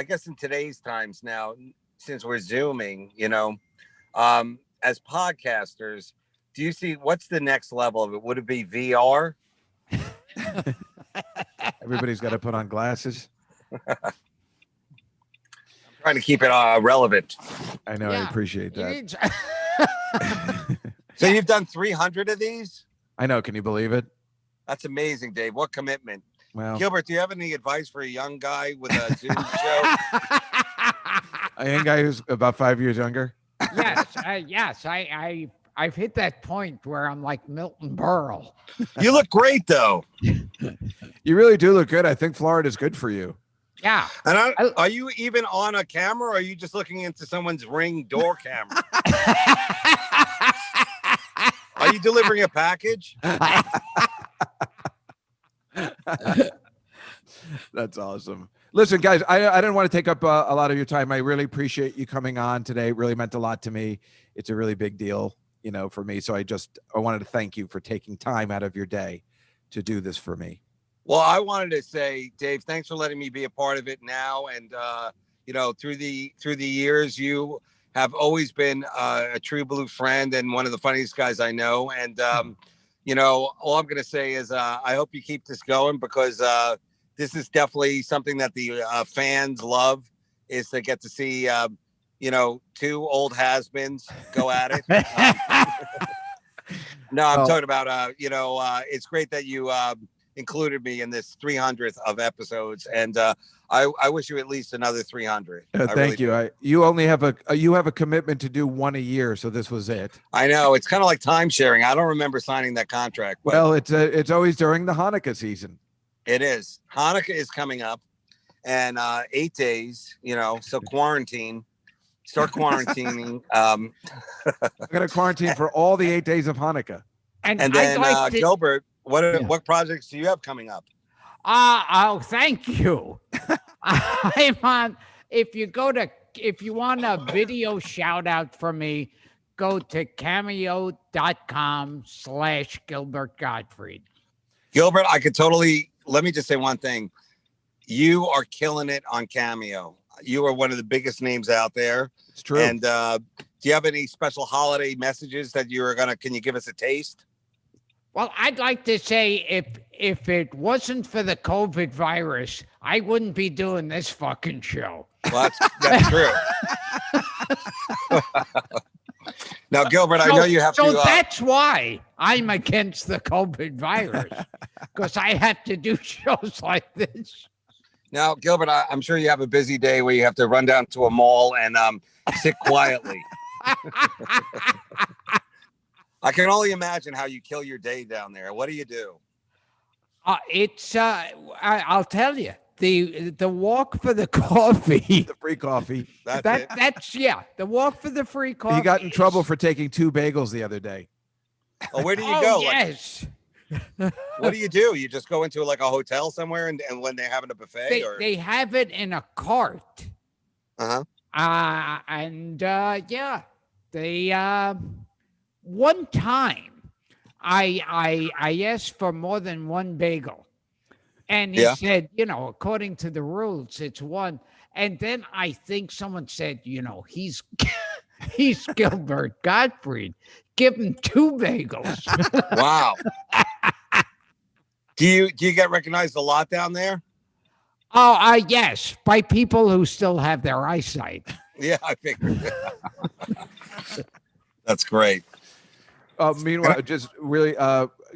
guess in today's times now, since we're Zooming, as podcasters, do you see what's the next level of it? Would it be VR? Everybody's got to put on glasses. I'm trying to keep it relevant. I know. Yeah. I appreciate that. So you've done 300 of these? I know. Can you believe it? That's amazing, Dave. What commitment. Well, Gilbert, do you have any advice for a young guy with a Zoom show? A young guy who's about 5 years younger? Yes. I've hit that point where I'm like Milton Berle. You look great, though. You really do look good. I think Florida's good for you. Yeah. And are you even on a camera, or are you just looking into someone's Ring door camera? Are you delivering a package? That's awesome. Listen, guys, I didn't want to take up a lot of your time. I really appreciate you coming on today. It really meant a lot to me. It's a really big deal, for me. So I wanted to thank you for taking time out of your day to do this for me. Well, I wanted to say, Dave, thanks for letting me be a part of it now. And, through the years, you have always been a true blue friend and one of the funniest guys I know. And, all I'm going to say is I hope you keep this going because this is definitely something that the fans love is to get to see, two old has-beens go at it. No, I'm talking about, it's great that you included me in this 300th of episodes. And I wish you at least another 300. Thank you. You only have a commitment to do one a year. So this was it. I know. It's kind of like time sharing. I don't remember signing that contract. Well, it's always during the Hanukkah season. It is. Hanukkah is coming up and 8 days, so quarantine. Start quarantining. I'm going to quarantine for all the 8 days of Hanukkah. And then Gilbert, what projects do you have coming up? Thank you. I'm on. If you want a video shout out from me, go to cameo.com/Gilbert Gottfried. Gilbert, let me just say one thing. You are killing it on Cameo. You are one of the biggest names out there. It's true. And do you have any special holiday messages that can you give us a taste? Well, I'd like to say if it wasn't for the COVID virus, I wouldn't be doing this fucking show. Well, that's true. Now, Gilbert, I know you have to. So that's why I'm against the COVID virus because I have to do shows like this. Now, Gilbert, I'm sure you have a busy day where you have to run down to a mall and sit quietly. I can only imagine how you kill your day down there. What do you do? I'll tell you, the walk for the coffee, the free coffee. That's the walk for the free coffee. He got in trouble for taking 2 bagels the other day. Oh, where do you go? Yes. What do? You just go into like a hotel somewhere and when they're having a buffet? They have it in a cart. Uh-huh. They one time I asked for more than 1 bagel. And he said, according to the rules, it's 1. And then I think someone said, he's Gilbert Gottfried. Give him 2 bagels. Wow. Do you get recognized a lot down there? Oh, yes, by people who still have their eyesight. Yeah, I figured. That's great. Meanwhile, just really,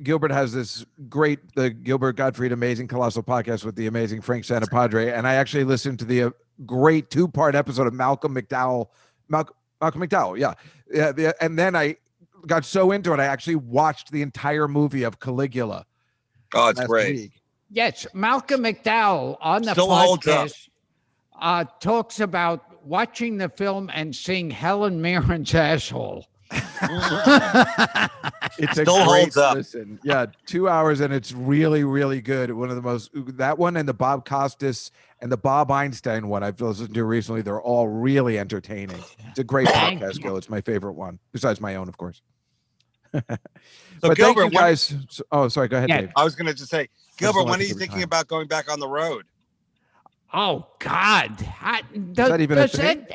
Gilbert has this the Gilbert Gottfried Amazing Colossal Podcast with the amazing Frank Santapadre, and I actually listened to the great 2-part episode of Malcolm McDowell. Malcolm McDowell, yeah. And then I got so into it, I actually watched the entire movie of Caligula. Oh, it's great. Week. Yes, Malcolm McDowell on the Still podcast talks about watching the film and seeing Helen Mirren's asshole. It's still holds up. Listen. Yeah, 2 hours and it's really, really good. One of the most, that one and the Bob Costas and the Bob Einstein one I've listened to recently. They're all really entertaining. It's a great podcast, Gil. It's my favorite one, besides my own, of course. So but Gilbert, thank you guys. Oh, sorry. Go ahead, Dave. I was going to just say, Gilbert, when are you thinking about going back on the road? Oh God! Is that even a thing?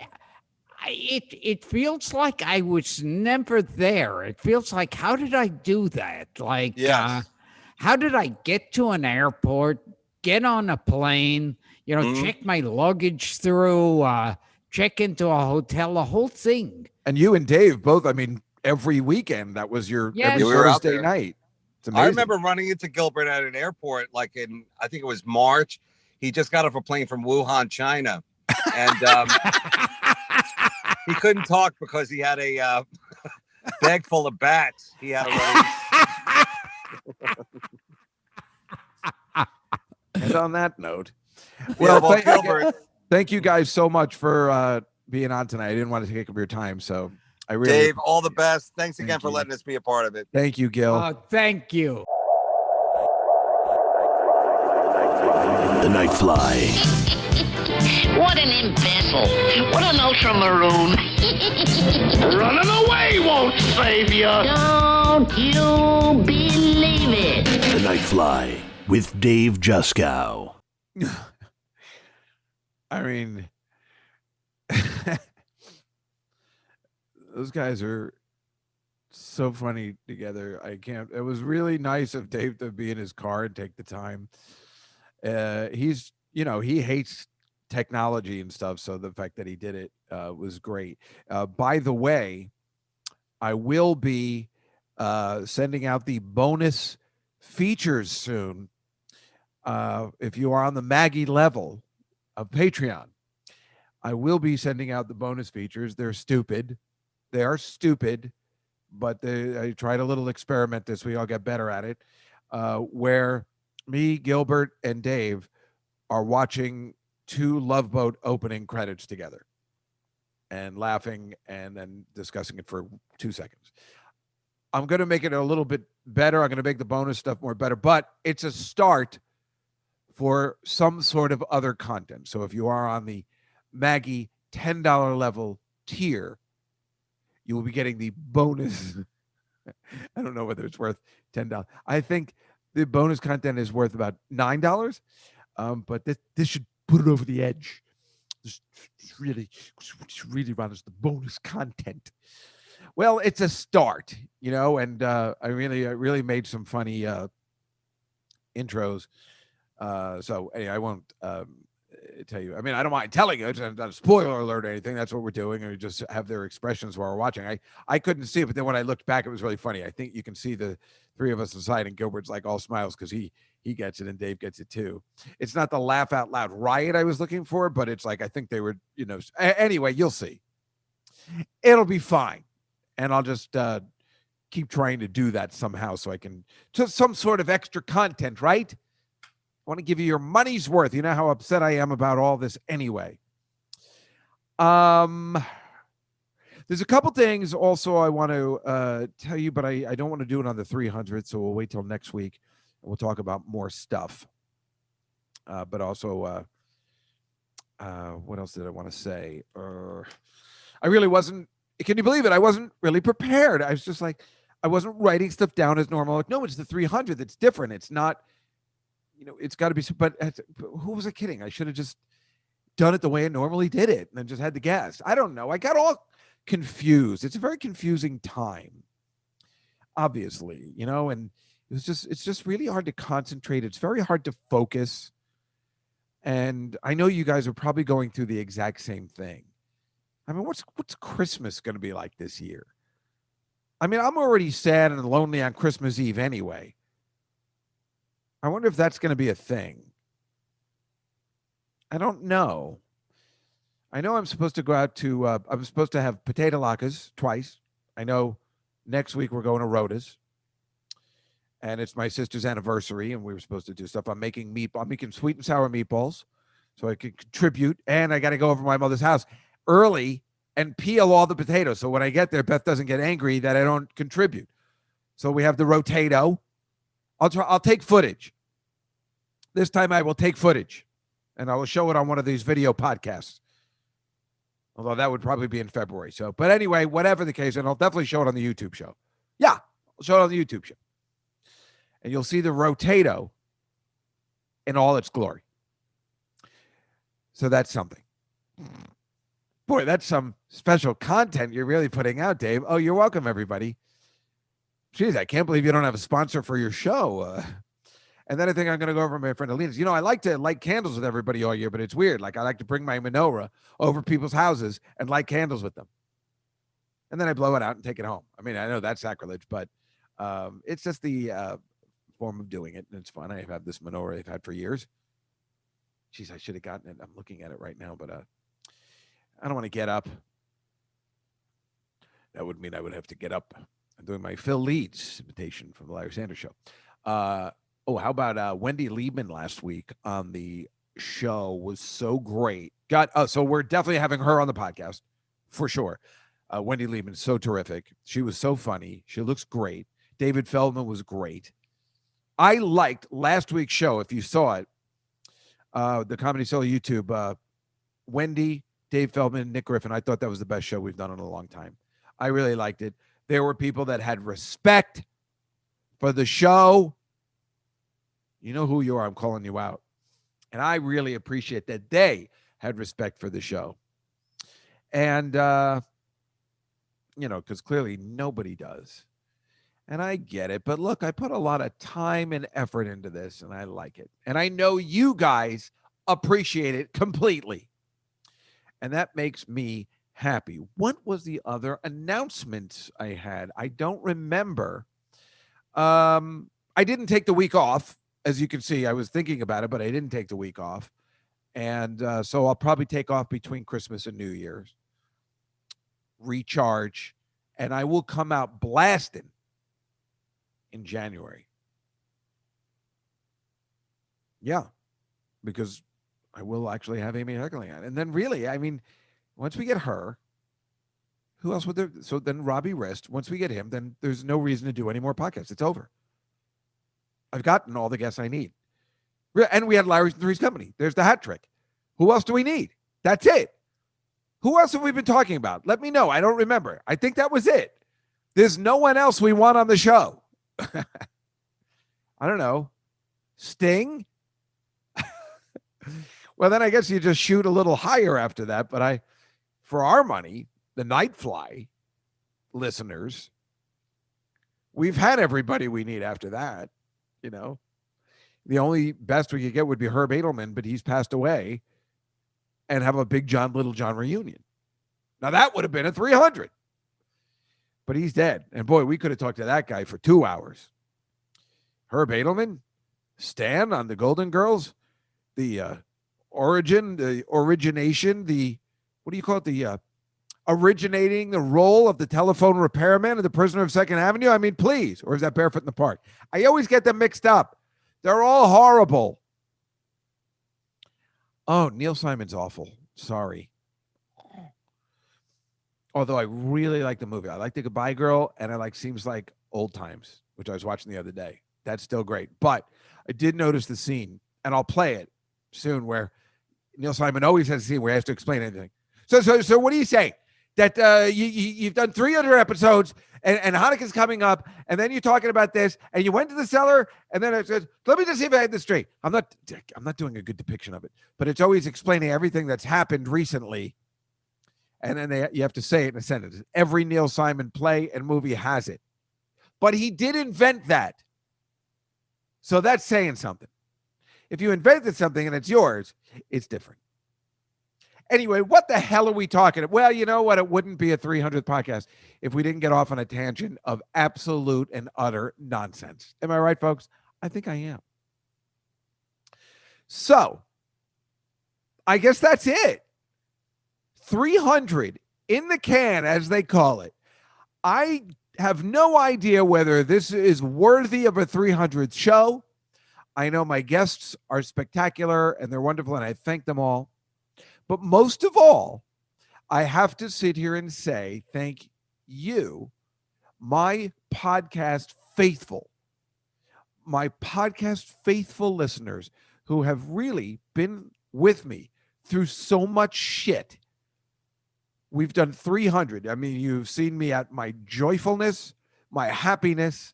It feels like I was never there. It feels like, how did I do that? Like, how did I get to an airport, get on a plane, check my luggage through, check into a hotel, the whole thing. And you and Dave both, every weekend, that was your every Thursday night. It's amazing. I remember running into Gilbert at an airport, like I think it was March. He just got off a plane from Wuhan, China. And he couldn't talk because he had a bag full of bats. He had to And on that note, well, Gilbert, thank you guys so much for being on tonight. I didn't want to take up your time, so I really Dave, all the best. Thanks again for letting us be a part of it. Thank you, Gil. Thank you. The Nightfly. What an imbecile. What an ultra-maroon. Running away won't save you. Don't you believe it. The Nightfly with Dave Juskow. Those guys are so funny together. It was really nice of Dave to be in his car and take the time. He's, he hates technology and stuff, so the fact that he did it was great. By the way, I will be sending out the bonus features soon. If you are on the Maggie level of Patreon, I will be sending out the bonus features. They're stupid. They are stupid, but I tried a little experiment this week. I'll get better at it, where me, Gilbert, and Dave are watching 2 Love Boat opening credits together and laughing and then discussing it for 2 seconds. I'm going to make it a little bit better. I'm going to make the bonus stuff more better, but it's a start for some sort of other content. So if you are on the Maggie $10 level tier, you will be getting the bonus. I don't know whether it's worth $10. I think the bonus content is worth about $9. But this should put it over the edge. This really run as the bonus content. Well, it's a start, and I really made some funny intros. So anyway, I won't tell you. I mean, I don't mind telling you. It's not a spoiler alert or anything. That's what we're doing. And we just have their expressions while we're watching. I couldn't see it, but then when I looked back, it was really funny. I think you can see the three of us inside, and Gilbert's like all smiles because he gets it and Dave gets it too. It's not the laugh out loud riot I was looking for, but it's like I think they were, anyway, you'll see. It'll be fine. And I'll just keep trying to do that somehow so I can just some sort of extra content, right? I want to give you your money's worth. You know how upset I am about all this anyway. There's a couple things also I want to tell you, but I don't want to do it on the 300, so we'll wait till next week. And we'll talk about more stuff. But also, what else did I want to say? I really wasn't, can you believe it? I wasn't really prepared. I was just like, I wasn't writing stuff down as normal. Like, no, it's the 300 that's different. It's not, it's got to be, but who was I kidding? I should have just done it the way I normally did it and then just had to guess. I don't know. I got all confused. It's a very confusing time, obviously, and it's just really hard to concentrate. It's very hard to focus. And I know you guys are probably going through the exact same thing. I mean, what's Christmas going to be like this year? I mean, I'm already sad and lonely on Christmas Eve anyway. I wonder if that's going to be a thing. I don't know. I know I'm supposed to go out to, I'm supposed to have potato latkes twice. I know next week we're going to Rhoda's. And it's my sister's anniversary, and we were supposed to do stuff. I'm making sweet and sour meatballs so I could contribute. And I got to go over to my mother's house early and peel all the potatoes. So when I get there, Beth doesn't get angry that I don't contribute. So we have the rotato. I'll take footage. This time I will take footage, and I will show it on one of these video podcasts. Although that would probably be in February. So, but anyway, whatever the case, and I'll definitely show it on the YouTube show. Yeah, I'll show it on the YouTube show. And you'll see the rotato in all its glory. So that's something. Boy, that's some special content you're really putting out, Dave. Oh, you're welcome, everybody. Jeez, I can't believe you don't have a sponsor for your show. And then I think I'm going to go over to my friend Alina's. I like to light candles with everybody all year, but it's weird. Like, I like to bring my menorah over people's houses and light candles with them. And then I blow it out and take it home. I mean, I know that's sacrilege, but it's just the form of doing it, and it's fun. I have this menorah I've had for years. Jeez, I should have gotten it. I'm looking at it right now, but I don't want to get up. That would mean I would have to get up. I'm doing my Phil Leeds imitation from the Larry Sanders Show. How about Wendy Liebman last week on the show was so great. So we're definitely having her on the podcast for sure. Wendy Liebman, so terrific. She was so funny. She looks great. David Feldman was great. I liked last week's show. If you saw it, the Comedy Cellar YouTube, Wendy, Dave Feldman, Nick Griffin. I thought that was the best show we've done in a long time. I really liked it. There were people that had respect for the show. You know who you are. I'm calling you out. And I really appreciate that they had respect for the show. And, because clearly nobody does. And I get it. But look, I put a lot of time and effort into this, and I like it. And I know you guys appreciate it completely. And that makes me happy. What was the other announcement I had? I don't remember. I didn't take the week off. As you can see, I was thinking about it, but I didn't take the week off. And so I'll probably take off between Christmas and New Year's. Recharge. And I will come out blasting in January. Yeah, because I will actually have Amy Heckerling on. And then really, I mean, once we get her, who else would there? So then Robbie Rist, once we get him, then there's no reason to do any more podcasts. It's over. I've gotten all the guests I need. And we had Larry from Three's Company. There's the hat trick. Who else do we need? That's it. Who else have we been talking about? Let me know. I don't remember. I think that was it. There's no one else we want on the show. I don't know. Sting? Well, then I guess you just shoot a little higher after that. But for our money, the Nightfly listeners, we've had everybody we need after that. The only best we could get would be Herb Edelman, but he's passed away. and have a Big John, Little John reunion. Now, that would have been a 300. But he's dead. And boy, we could have talked to that guy for 2 hours. Herb Edelman, Stan on the Golden Girls, the origination, what do you call it? The originating the role of the telephone repairman of the Prisoner of Second Avenue. I mean, please. Or is that Barefoot in the Park? I always get them mixed up. They're all horrible. Oh, Neil Simon's awful. Sorry. Although I really like the movie. I like The Goodbye Girl, and I like Seems Like Old Times, which I was watching the other day. That's still great. But I did notice the scene, and I'll play it soon, where Neil Simon always has a scene where he has to explain anything. So what do you say? That you've done 300 episodes, and Hanukkah's coming up, and then you're talking about this, and you went to the cellar, and then it says, let me just see if I had this straight. I'm not doing a good depiction of it, but it's always explaining everything that's happened recently. And then you have to say it in a sentence. Every Neil Simon play and movie has it. But he did invent that. So that's saying something. If you invented something and it's yours, it's different. Anyway, what the hell are we talking about? Well, you know what? It wouldn't be a 300th podcast if we didn't get off on a tangent of absolute and utter nonsense. Am I right, folks? I think I am. So, I guess that's it. 300 in the can, as they call it. I have no idea whether this is worthy of a 300th show. I know my guests are spectacular and they're wonderful, and I thank them all. But most of all, I have to sit here and say thank you, my podcast faithful listeners who have really been with me through so much shit. We've done 300. I mean, you've seen me at my joyfulness, my happiness,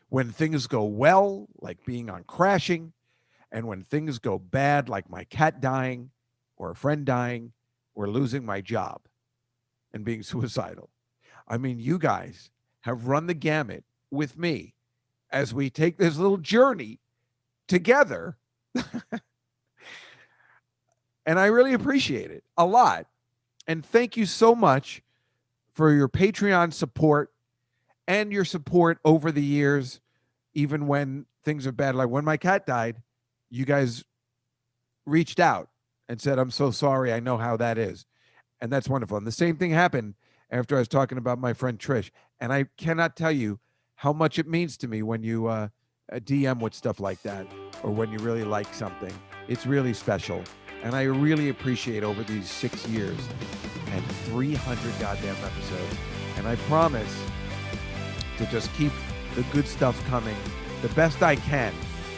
when things go well, like being on Crashing, and when things go bad, like my cat dying, or a friend dying, or losing my job and being suicidal. I mean, you guys have run the gamut with me as we take this little journey together. And I really appreciate it a lot. And thank you so much for your Patreon support and your support over the years, even when things are bad. Like when my cat died, you guys reached out and said, I'm so sorry. I know how that is. And that's wonderful. And the same thing happened after I was talking about my friend Trish. And I cannot tell you how much it means to me when you DM with stuff like that, or when you really like something. It's really special. And I really appreciate over these 6 years and 300 goddamn episodes. And I promise to just keep the good stuff coming the best I can,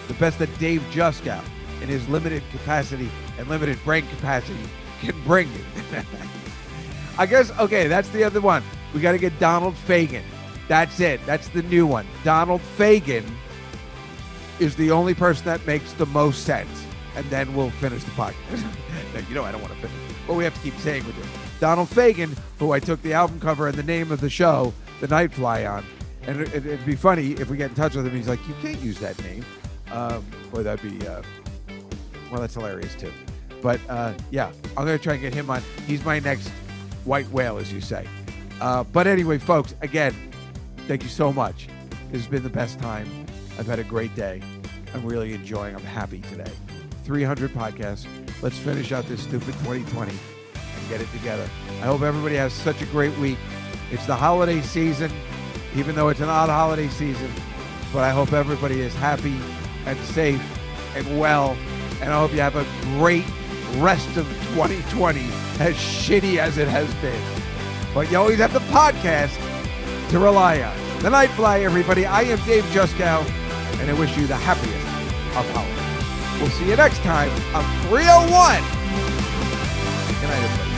the best that Dave Juskow in his limited capacity and limited brain capacity can bring me. I guess, okay, that's the other one. We got to get Donald Fagen. That's it. That's the new one. Donald Fagen is the only person that makes the most sense. And then we'll finish the podcast. No, you know I don't want to finish. But we have to keep saying with it. Donald Fagen, who I took the album cover and the name of the show, The Nightfly, on. And it'd be funny if we get in touch with him. He's like, you can't use that name. Or that'd be, well, that's hilarious too. But yeah, I'm going to try and get him on. He's my next white whale, as you say. But anyway, folks, again, thank you so much. This has been the best time. I've had a great day. I'm really enjoying. I'm happy today. 300 podcasts. Let's finish out this stupid 2020 and get it together. I hope everybody has such a great week. It's the holiday season, even though it's an odd holiday season, but I hope everybody is happy and safe and well, and I hope you have a great rest of 2020, as shitty as it has been. But you always have the podcast to rely on. The Nightfly, everybody. I am Dave Juskow, and I wish you the happiest of holidays. We'll see you next time on 301. Good night, everybody.